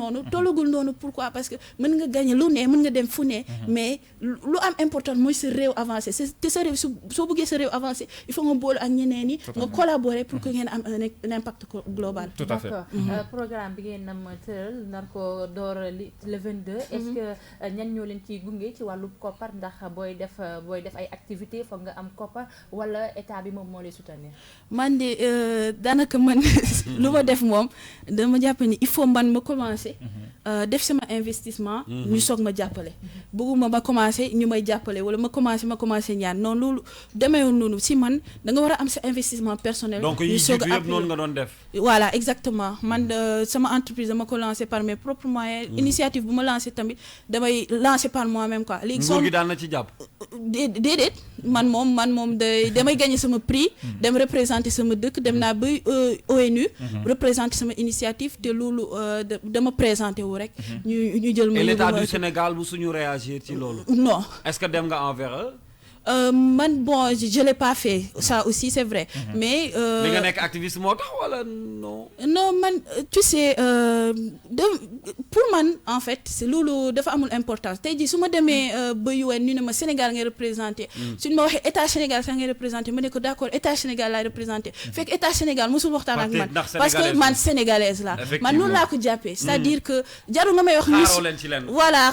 noonu pourquoi parce que mën nga gagner lu ne mën nga dem fu ne mais lu am important mooy sa réew avancé te sa réew soo bëggee sa réew avancé il faut nga boole ak ñeneen ñi nga collaborer pour que ngeen am un impact global. Tout à fait. Programme bi ngeen nam tëral nar ko door le 22 est-ce que ñan ñoo leen ciy gunge ci wàllu koppar ndax booy def ay activités foog nga am koppar wala état bi moom moo lay soutenir. man de daanaka man lu ma def moom dama jàpp ni il faut man ma commencer def sama investissement ñu soog ma jàppale bëgguma ma commencer ñu may jàppale wala ma commencer ñaan non loolu demeewul noonu si man da nga war a am sa investissement personnel. donc yi jiitu yëpp noonu nga doon def. voilà exactement man sama entreprise dama ko lancer par mes propres moyens initiative bu ma lancer tamit damay lancer par moi-même quoi. léegi nguur gi daan na ci jàpp. déedéet man moom damay gagner sama prix dem représenter sama dëkk dem naa ba ONU représenter sama initiative te loolu dama présenter wu rek ñu jël ma. et l'état du Sénégal bu suñu réagir ci loolu. non est-ce que dem nga envers eux. man bon je l'ai pas fait ça aussi c'est vrai mais li nga nekk activiste moo tax wala non. non man tu sais pour man en fait c'est loolu dafa amul importance tey jii su ma demee ba UN ñu ne ma Sénégal ngay représenté suñu ma waxee état Sénégal sax ngay représenté ma ne ko d'accord état Sénégal laay représenté fekk état Sénégal mosul waxtaan ak man parce que man sénégalaise la man noonu laa ko jàppee c'est-à-dire que jaru nga may wax voilà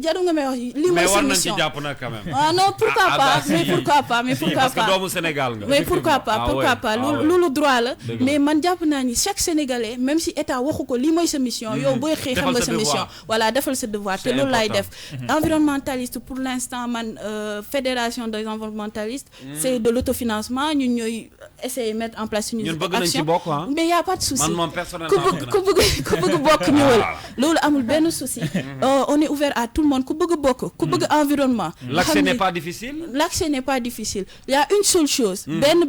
jaru nga may wax li mooy sa mission ah non pourquoi pas mais pourquoi pas parce que doomu Sénégal nga mais pourquoi pas loolu droit la mais man jàpp naa ni chaque Sénégalais même si état waxu ko lii mooy sa mission yow booy xëy xam nga sa mission voilà defal sa devoir te loolu laay def environnementaliste pour l'instant man fédération des environnementalistes c'est de l'autofinancement ñun ñooy essayer mettre en place une action mais y a pas de souci ku bëgg bokk ñëwal loolu amul benn souci on est ouvert à tout le monde ku bëgg bokk ku bëgg environnement l'accès n'est pas difficile il y a une seule chose benn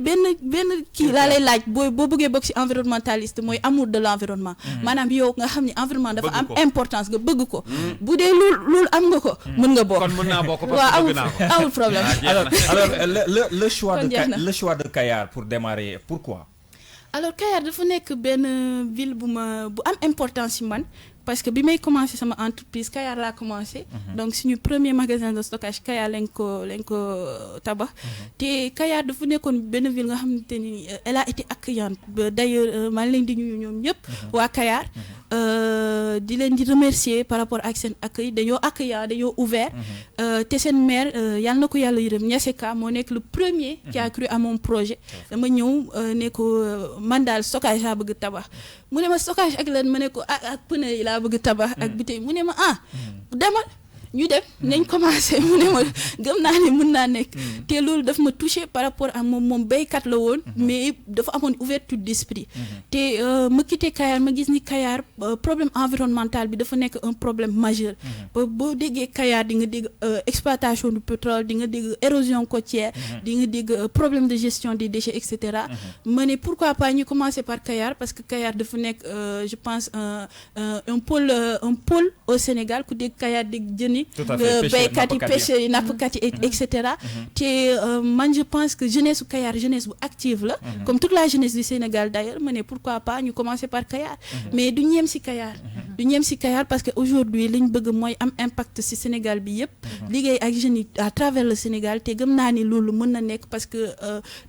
kii laa lay laaj boo bëggee bokk ci environnementaliste mooy amour de l'environnement maanaam yow nga xam ne environnement dafa am importance nga bëgg ko bu dee loolu am nga ko mën nga bokk kon mën naa bokk parce que bëgg naa ko amul problème alors le choix de Kayar pour démarrer pourquoi alors Kayar dafa nekk benn ville bu am importance ci man parce que bi may commencé sama entreprise Kayar laa commencé donc suñu premier magasin de stockage Kayar lañ ko tabax te Kayar dafa nekkoon benn ville nga xamante ni elle a été accueillante d'ailleurs maa ngi leen di nuyu ñoom ñëpp waa Kayar di leen di remercier par rapport ak seen accueil dañoo accueillant dañoo ouvert te seen maire yàlla na ko yàlla yërëm Niasseka moo nekk le premier qui a cru à mon projet dama ñëw ne ko man daal stockage laa bëgg tabax mu ne ma stockage ak lan ma ne ko ak pneu yi laa bëgg tabax ak bouteille mu ne ma demal ñu dem nañ commencé mu ne ma gëm naa ne mën naa nekk te loolu daf ma touché par rapport à moom béykat la woon mais dafa amoon ouverture d'esprit te ma quitté Kayar ma gis ni Kayar problème environnemental bi dafa nekk un problème majeur boo déggee Kayar di nga dégg exploitation du pétrole di nga dégg érosion côtière di nga dégg problème de gestion des déchets etc ma ne pourquoi pas ñu commencer par Kayar parce que Kayar dafa nekk je pense un pôle au Sénégal ku dégg Kayar dégg jëni béykat yi pêcheurs yi nappkat yi et cetera te man je pense que jeunesse su Kayar jeunesse bu active la comme toute la jeunesse du Sénégal d'ailleurs ma ne pourquoi pas ñu commencer par Kayar mais du ñeem ci Kayar parce que aujourd'hui liñ bëgg mooy am impact ci Sénégal bi yëpp liggéey ak jeunes yi à travers le Sénégal te gëm naa ni loolu mën na nekk parce que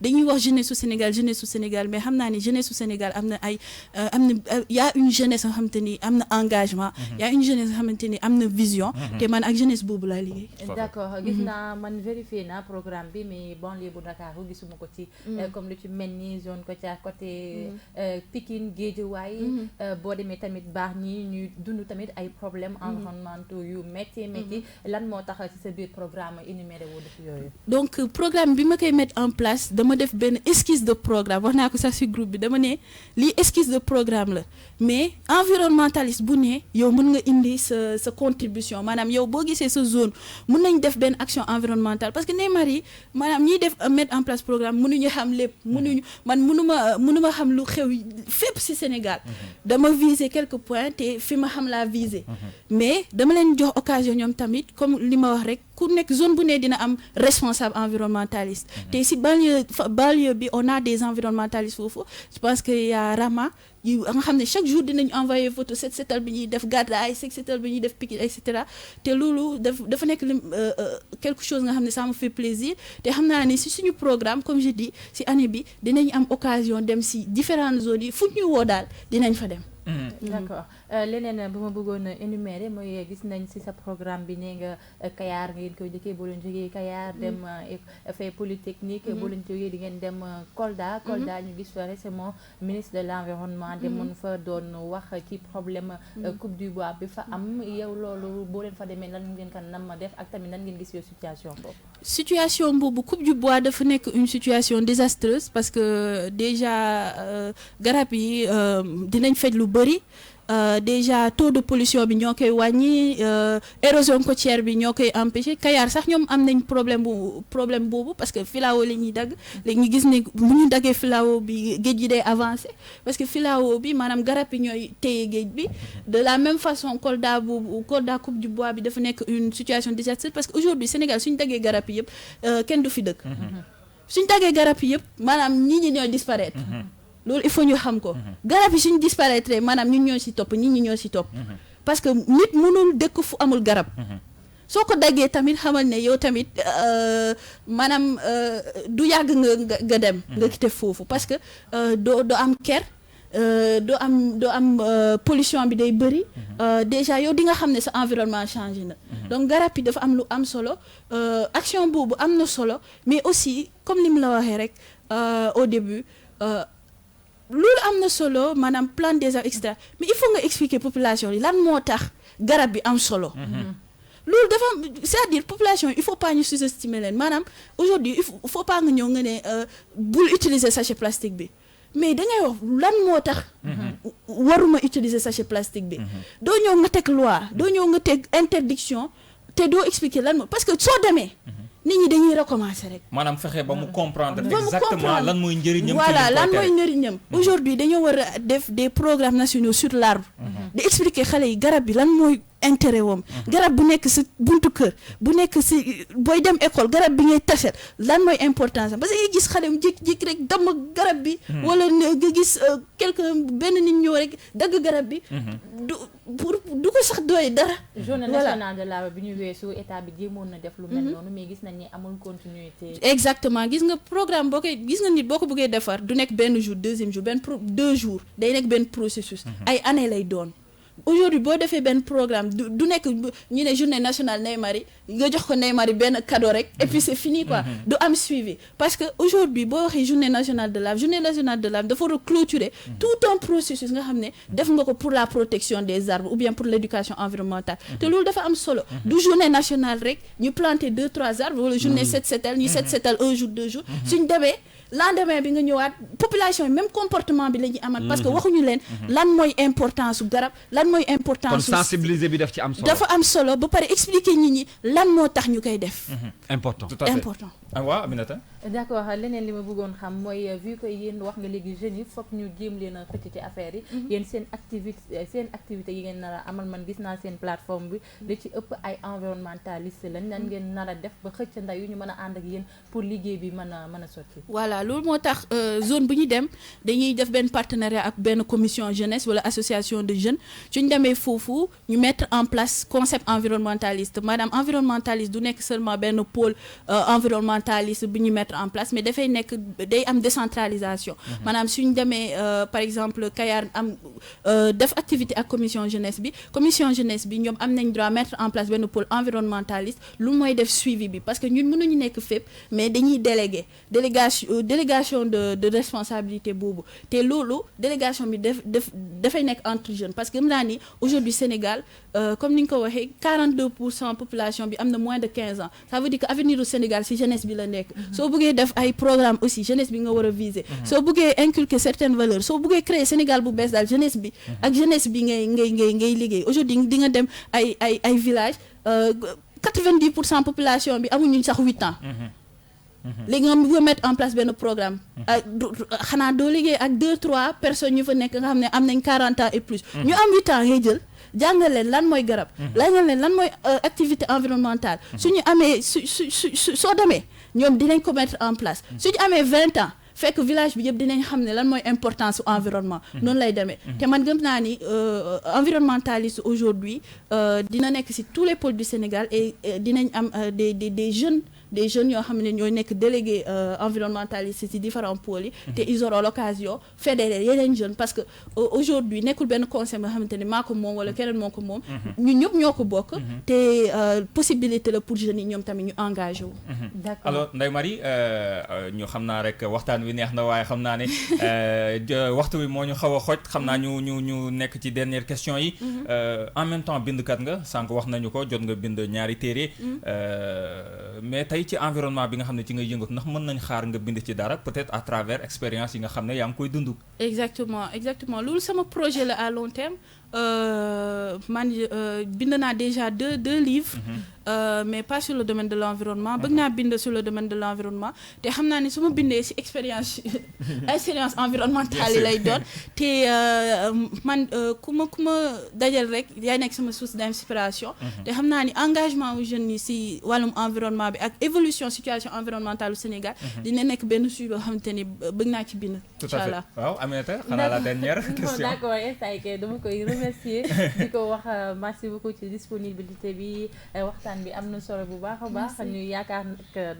dañuy wax jeunesse su Sénégal mais xam naa ni jeunesse su Sénégal am na y a une jeunesse nga xamante ni am na engagement y a une jeunesse nga xamante ni am na vision te man ak jeunesse boobu laa liggéey. d'accord gis naa man vérifié naa programme bi mais banlieue bu Dakar gisuma ko ci comme lu ci mel ni zone côté Pikine Guédiawaye boo demee tamit baax ñi ñuy dund tamit ay problèmes environnementaux yu métti lan moo tax ci sa biir programme énuméré wu def yooyu. donc programme bi ma koy mettre en place dama def benn esquisse de programme wax naa ko sax ci groupe bi dama ne lii esquisse de programme la mais environnementaliste bu ne yow mën nga indi sa contribution maanaam yow boo gisee sa zone mën nañ def benn action environnementale parce que Neymar yi maanaam ñiy def mettre en place programme mënuñu xam lépp mënuma xam lu xew fépp ci Sénégal dama viser quelques points te fi ma xam laa viser mais dama leen jox occasion ñoom tamit comme li ma wax rek ku nekk zone bu ne dina am responsable environnementaliste te ci banlieue bi on a des environnementalistes foofu je pense que y a Rama yu nga xam ne chaque jour dinañ envoyer photo setal bi ñuy def gàddaay setal bi ñuy def Pikine et cetera te loolu dafa nekk quelque chose nga xam ne ça me fait plaisir te xam naa ne ci suñu programme comme je dis ci année bi dinañ am occasion dem ci différentes zones yi fu ñu woo daal dinañ fa dem. d'accord leneen bu ma bëggoon énumérer mooy gis nañ ci sa programme bi nee nga Kayar ngeen koy jëkkee boo leen jógee Kayar dem fait polytechnique boo leen jógee di ngeen dem Kolda ñu gis fa récemment ministre de l'environnement demoon fa doon wax ci problème coupe du bois bi fa am yow loolu boo leen fa demee lan ngeen kan nam ma def ak tamit nan ngeen gis yow situation boobu coupe du bois dafa nekk une situation désastreuse parce que déjà garab yi dinañ faj lu bëri déjà taux de pollution bi ñoo koy wàññi érosion côtière bi ñoo koy empêcher Kayar sax ñoom am nañ problème boobu parce que filao la ñuy dagg léegi ñu gis ne bu ñu daggee filao bi géej gi day avancer parce que filao bi maanaam garab yi ñooy téye géej bi de la même façon Kolda coupe du bois bi dafa nekk une situation désastreuse parce que aujourd'hui Sénégal suñu daggee garab yi yëpp kenn du fi dëkk suñu daggee garab yi yëpp maanaam ñi ñooy disparaître loolu il faut ñu xam ko garab yi suñu disparaître maanaam ñun ñoo ci topp ñi ñoo ci topp parce que nit mënul dëkk fu amul garab soo ko daggee tamit xamal ne yow tamit maanaam du yàgg nga dem nga quitté foofu parce que doo am ker doo am pollution bi day bëri déjà yow di nga xam ne sa environnement changé na donc garab yi dafa am lu am solo action boobu am na solo mais aussi comme ni mu la waxee rek au début loolu am na solo maanaam plan des arbres etc mais il faut nga expliquer population yi lan moo tax garab bi am solo loolu dafa c'est-à-dire population il faut pas ñu sous-estimer leen maanaam aujourd'hui il faut pas nga ñëw nga ne bul utiliser sachet plastique bi mais da ngay wax lan moo tax waruma utiliser sachet plastique bi doo ñëw nga teg loi doo ñëw nga teg interdiction te doo expliquer lan moo parce que soo demee nit ñi dañuy recommencer rek. maanaam fexe ba mu comprendre exactement lan mooy njëriñam. voilà lan mooy njëriñam. aujourd'hui dañoo war a def des programmes nationaux sur l'arbre. di expliquer xale yi garab bi lan mooy intérêt wam garab bu nekk si buntu kër bu nekk si booy dem école garab bi ngay taset lan mooy importance am parce que nga gis xale mu jékki-jékki rek damm garab bi. wala nga gis benn nit ñëw rek dagg garab bi. du ko sax doy dara. journée nationale de l'arbre bi ñu weesu état bi jéemoon na def lu mel noonu mais gis nañ ni amul continuité. exactement gis nga programme gis nga nit boo ko bëggee defar du nekk benn jour deuxième jour 2 jours day nekk benn processus. ay année lay doon. aujourd'hui boo defee benn programme du nekk ñu ne journée nationale Ndeye Marie nga jox ko Ndeye Marie benn cadeau rek et puis c'est fini quoi du am suivi parce que aujourd'hui boo waxee journée nationale de l'arbre dafa war a clôturer tout un processus nga xam ne def nga ko pour la protection des arbres ou bien pour l'éducation environnementale te loolu dafa am solo du journée nationale rek ñu planter 2-3 arbres wala journée set setal ñu set setal 1 jour 2 jours suñ demee lendemain bi nga ñëwaat population yi même comportement bi la ñuy amat parce que waxuñu leen lan mooy importance su garab lan mooy importance kon sensibiliser bi daf ci am solo dafa am solo ba pare expliquer nit ñi lan moo tax ñu koy def important tout à fait important waaw Aminata d'accord leneen li ma bëggoon xam mooy vu que yéen wax nga léegi jeunes yi foog ñu jéem leen a xëcc ci affaire yi yéen seen activité yi ngeen nar a amal man gis naa seen plateforme bi li ci ëpp ay environnementaliste lañ nan ngeen nar a def ba xëcc ndaw yu ñu mën a ànd ak yéen pour liggéey bi mën a sotti voilà loolu moo tax zone bu ñu dem dañuy def benn partenariat ak benn commission jeunesse wala association de jeunes suñ demee foofu ñu mettre en place concept environnementaliste maanaam environnementaliste du nekk seulement benn pôle environnementaliste bu ñu mettre en place mais dafay nekk day am décentralisation maanaam suñ demee par exemple Kayar am def activité ak commission jeunesse bi ñoom am nañ droit mettre en place benn pôle environnementaliste lu mooy def suivi bi parce que ñun mënuñu nekk fépp mais dañuy délégation de responsabilité boobu te loolu délégation bi dafay nekk entre jeunes parce que naa ni aujourd'hui Sénégal comme ni nga ko waxee 42% population bi am na moins de 15 ans ça veut dire que avenir du Sénégal ci jeunesse bi la nekk soo bëggee def ay programme aussi jeunesse bi nga war a viser soo bëggee inculquer certaines valeurs soo bëggee créer Sénégal bu bees daal jeunesse bi ak jeunesse bi ngay liggéey aujourd'hui di nga dem ay village 90% population bi amuñu sax 8 ans léegi nga bëgg a mettre en place benn programme xanaa doo liggéey ak 2-3 personnes ñu fa nekk nga xam ne am nañ 40 ans et plus ñu am 8 ans ngay jël jàngal leen lan mooy garab jàngal leen lan mooy activité environnementale suñu amee soo demee ñoom dinañ ko mettre en place suñu amee 20 ans fekk village bi yëpp dinañ xam ne lan mooy importance su environnement noonu lay demee te man gëm naa ni environnementaliste aujourd'hui dina nekk ci tous les pôles du Sénégal et dinañ am des jeunes yoo xam ne ñooy nekk délégués environnementalistes ci différents pôles yi te ils auront l'occasion fédérer yeneen jeunes parce que aujourd'hui nekkul benn conseil nga xamante ne maa ko moom wala keneen moo ko moom ñun ñëpp ñoo ko bokk te possibilité la pour jeunes yi ñoom tamit ñu engagé wu alors Ndeye Marie ñu xam naa rek waxtaan wi neex na waaye xam naa ne waxtu wi moo ñu xaw a xoj xam naa ñu nekk ci dernière question yi en même temps bindkat nga sànq wax nañu ko jot nga bind ñaari téere mais tey ci environnement bi nga xam ne ci ngay yëngatu ndax mën nañ xaar nga bind ci dara peut-être à travers expérience yi nga xam ne yaa ngi koy dund. exactement loolu sama projet la à long terme man bind naa déjà deux livres. Mais pas sur le domaine de l'environnement bëgg naa bind sur le domaine de l'environnement te xam naa ni su ma bindee ci expérience environnementale yi lay doon te man ku ma dajal rek yaay nekk sama source d'inspiration te xam naa ni engagement wu jeunes yi ci wàllum environnement bi ak évolution situation environnementale au Sénégal dina nekk benn sujet boo xamante ni bëgg naa ci bind inchallah. Waaw Aminata xanaa la dernière question. D'accord instant kay dama koy remercier di ko wax merci beaucoup ci disponibilité bi waxtaan bi am na solo bu baax a baax ñu yaakaar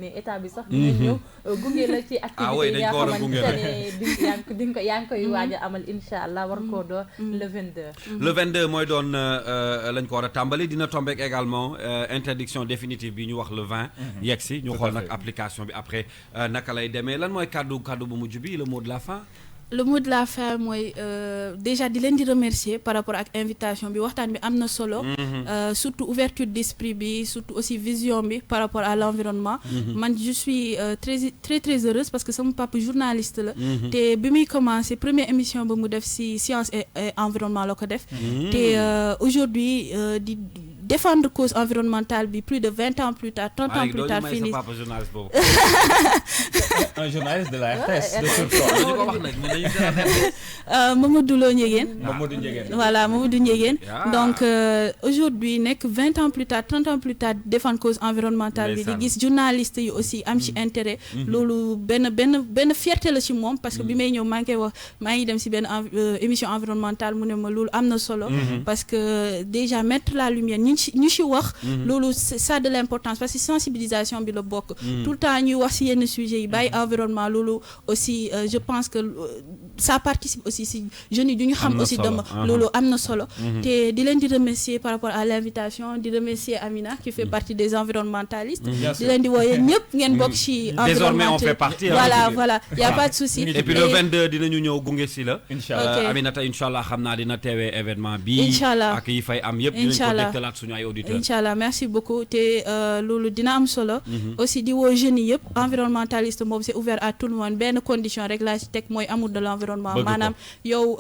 ne état bi sax dina ñëw gunge la ci activité yi nga xamante ne yaa ngi koy waaj a amal incha allah war koo door le 22. Le 22 mooy doon lañ ko war a tàmbali dina tombeek également interdiction définitive bi ñu wax le 20 yegg si ñu xool nag application bi après naka lay demee lan mooy kàddu bu mujj bi le mot de la fin. Le mot de la fin mooy déjà di leen di remercier par rapport ak invitation bi waxtaan bi am na solo surtout ouverture d'esprit bi surtout aussi vision bi par rapport à l'environnement man je suis très heureuse parce que sama papa journaliste la te bi muy commencer première émission ba mu def ci science et environnement la ko def te aujourd'hui di défendre cause environnementale bi plus de 20 ans plus tard 30 ans plus tard fini un journaliste de la RTS de surcroît. Mamadou Lo Ndiéguène. Mamadou Ndiéguène. Voilà, Mamadou Ndiéguène. Donc aujourd'hui nekk 20 ans plus tard 30 ans plus tard défendre cause environnementale bi di gis journaliste yi aussi am ci intérêt loolu benn fierté la ci moom parce que bi may ñëw maa ngi koy wax maa ngi dem ci benn émission environnementale mu ne ma loolu am na solo parce que déjà mettre la lumière ñu ci wax loolu ça de l'importance parce que sensibilisation bi la bokk tout le temps ñuy wax ci yenn sujets yi bàyyi environnement loolu aussi je pense que ça participe aussi si jeunes yi du ñu xam aussi dama loolu am na solo te di leen di remercier par rapport à l'invitation di remercier Amina qui fait partie des environnementalistes di leen di wooyee ñëpp ngeen bokk ci désormais on fait partie voilà y a pas de souci et puis le 22 dinañu ñëw gunge si la Aminata inchallah xam naa dina teewee événement bi inchallah ak yi fay am yëpp dinañ ko dégtalaat suñu ay auditeurs inchallah merci beaucoup te loolu dina am solo aussi di woo jeunes yi yëpp environnementaliste moom c'est ouvert à tout le monde benn condition rek laa ci teg mooy amour de l'environnement maanaam yow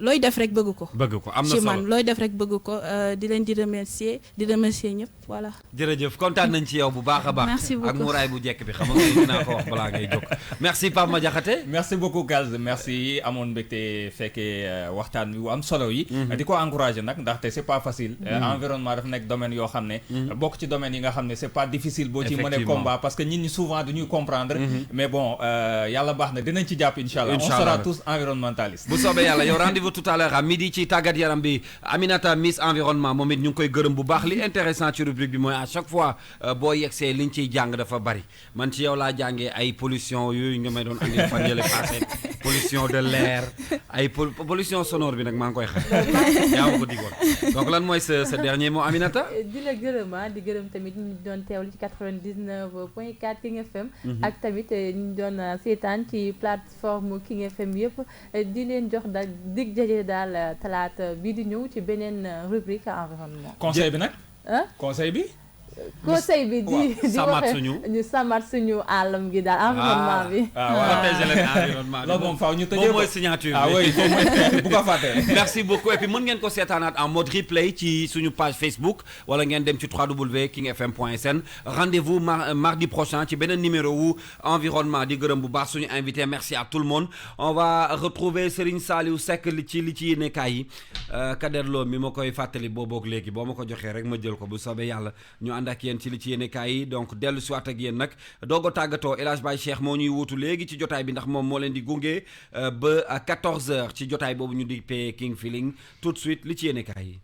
looy def rek bëgg ko am na solo ci man looy def rek bëgg ko di leen di remercier ñëpp voilà. jërëjëf kontaan nañ ci yow bu baax a baax. merci beaucoup ak muraay bu jekk bi xam nga dinaa ko wax balaa ngay jóg. merci Pape Madiakhaté. merci beaucoup Gaz merci amoon mbégte fekkee waxtaan wi am solo yi. di ko encourager nag ndaxte c'est pas facile. environnement dafa nekk domaine yoo xam ne. bokk ci domaine yi nga xam ne c'est pas difficile. boo ci mënee combat parce que nit ñi souvent du ñuy comprendre. mais bon yàlla baax na dinañ ci jàpp inchallah on sera tous environnementalistes. bu soobee yàlla yow rendez-vous tout à l'heure à midi ci tàggat yaram bi Aminata Miss Environnement moom it ñu ngi koy gërëm bu baax li intéressant ci rubrique bi mooy à chaque fois boo yegsee liñ ciy jàng dafa bari man ci yow laa jàngee ay pollution yooyu nga may doon andi fan yële passé pollution de l'air ay pollution sonore bi nag maa ngi koy xam yaa ma ko digoon donc lan mooy sa dernier mot Aminata. di la gërëm di gërëm tamit ñu doon teewlu ci 99.4 King FM. ak tamit ñu doon seetaan ci plateforme King FM yëpp di leen jox daal dig jaje daal talaata bii di ñëw ci beneen rubrique environnement. conseil bi nag. conseil bi. conseil bi di sàmmat ñu sàmmat suñu àllam gi daal environnement bi. protéger leen environnement bi. loolu moom faaw ñu tëjee mooy signature bi. oui bu ko fàtte. merci beaucoup et puis mën ngeen ko seetaanaat en mode replay ci suñu page Facebook wala ngeen dem ci www.kingfm.sn rendez-vous mardi prochain ci beneen numéro wu environnement di gërëm bu baax suñu invité merci à tout le monde on va retrouver Serigne Saliou Seck li ci yéenekaay yi Kader Lo mi ma koy fàttali booboog léegi boo ma ko joxee rek ma jël ko bu soobee yàlla ñu ànd ak yéen ci li ci yéenekaay yi donc dellu si waat ak yéen nag doogo tàggatoo El Hadj Baye Cheikh moo ñuy wuutu léegi ci jotaay bi ndax moom moo leen di gunge ba 14h ci jotaay boobu ñu di pay King Feeling tout de suite li ci yéenekaay yi.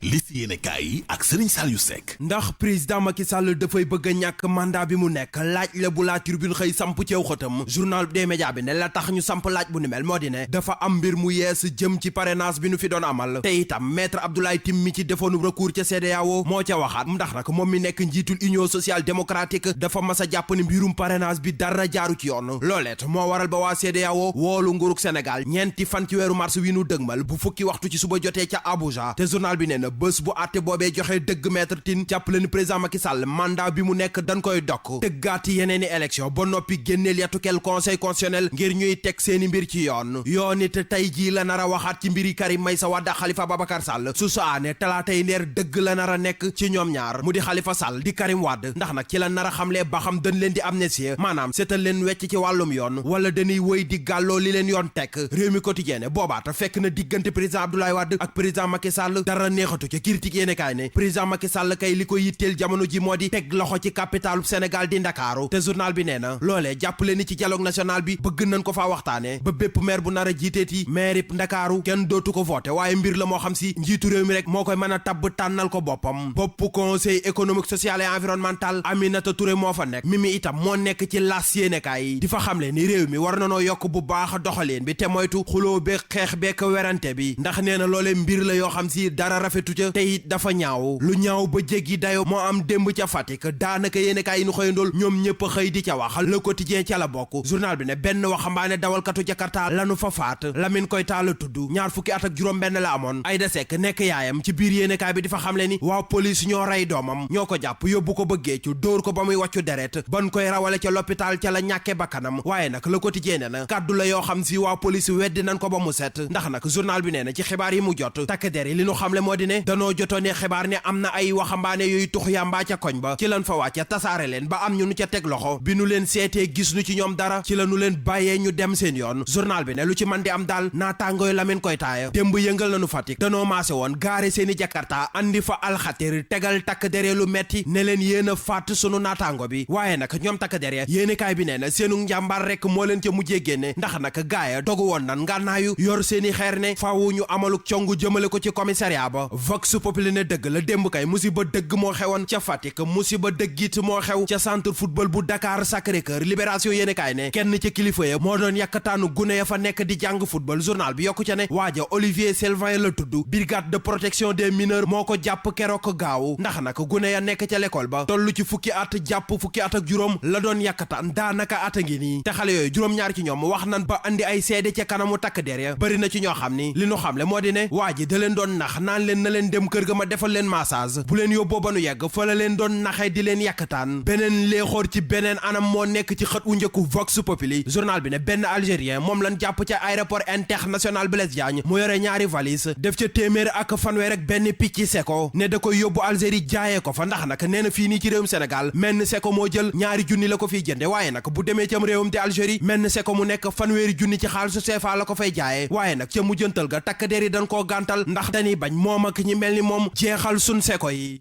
li ci yéenekaay yi ak Serigne Saliou Seck. ndax président Macky Sall dafay bëgg a ñàkk mandat bi mu nekk laaj la bu la Tribune xëy samp ci xëtam journal des médias bi ne la tax ñu samp laaj bu ni mel moo di ne dafa am mbir mu yees jëm ci parrainage bi nu fi doon amal te itam maître Abdoulaye Tine mi ci defoonu recours ca CEDEAO moo ca waxaat ndax nag moom mi nekk njiitul Union sociale démocratique dafa mas a jàpp ni mbirum parrainage bi dara jaaru ci yoon looleet moo waral ba waa CEDEAO woolu nguurug Sénégal ñeenti fan ci weeru mars wi nu dëgmal bu fukki waxtu ci suba jotee ca Abuja te journal bi nee na bés bu àtte boobee joxe dëgg maître Tine jàppale ni président Macky Sall mandat bi mu nekk dañ koy dokk tëggaati yeneeni élection ba noppi génneel yatukel conseil constitutionnel ngir ñuy teg seeni mbir ci yoon it tey jii la nar a waxaat ci mbiri Karim Meïssa Wade ak Khalifa Babacar Sall su saane talaatay ndeer dëgg la nar a nekk ci ñoom ñaar mu di Khalifa Sall di Karim Wade ndax nag ci la nar a xamle ba xam dañ leen di amnistie maanaam seetal leen wecc ci wàllum yoon wala dañuy wëy di gàlloo li leen yoon tekk réew mi quotidien boobaata fekk na diggante président Abdoulaye Wade ak président Macky Sall dara neexatu ca critique yéene kaay ne président Macky Sall kay li ko yitteel jamono ji moo di teg loxo ci capitalu Sénégal di Ndakaaru te journal bi nee na loolee jàppale ni ci dialogue national bi bëgg nañ ko faa waxtaane ba bépp maire bu nar a jiiteeti maire Ndakaaru kenn dootu ko voté waaye mbir la moo xam si njiitu réew mi rek moo koy mën a tabb tànnal ko boppam bopp conseil économique social et environnemental Aminata Touré moo fa nekk Mimi itam moo nekk ci las yéenekaay di fa xamle ni réew mi war na noo yokk bu baax doxaleen bi te moytu xuloo beeg xeex beeg werante bi ndax nee na loolee mbir la yoo xam si dara rafetu ca te it dafa ñaaw lu ñaaw ba jéggi dayo moo am démb ca Fatick daanaka yéenekaay yi nu xëyandool ñoom ñëpp xëy di ca wax Le Quotidien ca la bokk journal bi ne benn waxambaane dawalkatu Jakarta lanu fa faat Lamine Koyta la tudd ñaar fukki at ak juróom benn la amoon Aïda Seck nekk yaayam ci biir yéenekaay bi di fa xamle ni waa police ñoo rey doomam ñoo ko jàpp yóbbu ko ba Géeju dóor ko ba muy wàccu deret ban koy rawale ca l'hôpital ca la ñàkke bakkanam waaye nag Le Quotidien nee na kàddu la yoo xam si waa police weddi nañ ko ba mu set ndax nag journal bi nee na ci xibaar yi mu jot takk der yi li nu xamle moo di ne danoo jotoone xibaar ne am na ay waxambaane yooyu tux yàmbaa ca koñ ba ci lan fa wàcce tasaare leen ba am ñu nu ca teg loxo bi nu leen seetee gis nu ci ñoom dara ci la nu leen bàyyee ñu dem seen yoon journal bi ne lu ci man di am daal naataangooy Lamine Koyta démb yëngal nañu Fatick danoo maase woon gaare seeni Jakarta andi fa alxatir tegal takk dere lu metti ne leen yéen a fàtt sunu naataango bi waaye nag ñoom takk dere yéenekaay bi nee na seenu njàmbaar rek moo leen ca mujjee génne ndax nag gaaya dogu woon nan ngànnaayu yor seeni xeer ne faawu ñu amaluk congu jëmale ko ci commissariat ba Vox Populi ne dëgg la démb kay musiba dëgg moo xewoon ca Fatick musiba dëggit moo xew ca centre football bu Dakar Sacré-Cœur Libération yéenekaay ne kenn ca kilifa ya moo doon yàkkataanu gune ya fa nekk di jàng football journal bi yokku ca ne waaja Olivier Sylvain la tudd brigade de protection des mineurs moo ko jàpp keroog gaaw ndax nag gune ya nekk ca l'école ba tollu ci fukki at jàpp fukki at ak juróom la doon yàkkataan daanaka at a ngi nii te xale yooyu juróom-ñaar ci ñoom wax nan ba andi ay seede ca kanamu takk der ya bëri na ci ñoo xam ni li nu xamle moo di ne waa ji da leen doon nax naan leen na leen dem kër ga ma defal leen massage bu leen yóbboo ba nu yegg fa la leen doon naxee di leen yàkkataan beneen léexoor ci beneen anam moo nekk ci xët wu njëkku Vox Populi journal bi ne benn algérien moom lan jàpp ca aéroport international Blaise Diagne mu yore ñaari valise def ca téeméer ak fanweer ak benn picc seko ne da koy yóbbu Algérie jaayee ko fa ndax nag nee na fii nii ci réewum Sénégal menn seko moo jël ñaari junni la ko fiy jënde waaye nag bu demee cam réewum te Algérie menn seko mu nekk fanweeri junni ci xaalisu CFA la ko fay jaayee waaye nag ca mujjantal ga takk der yi dañ koo gàntal ndax dañuy bañ moom ak ñi mel ni moom jeexal sun seko yi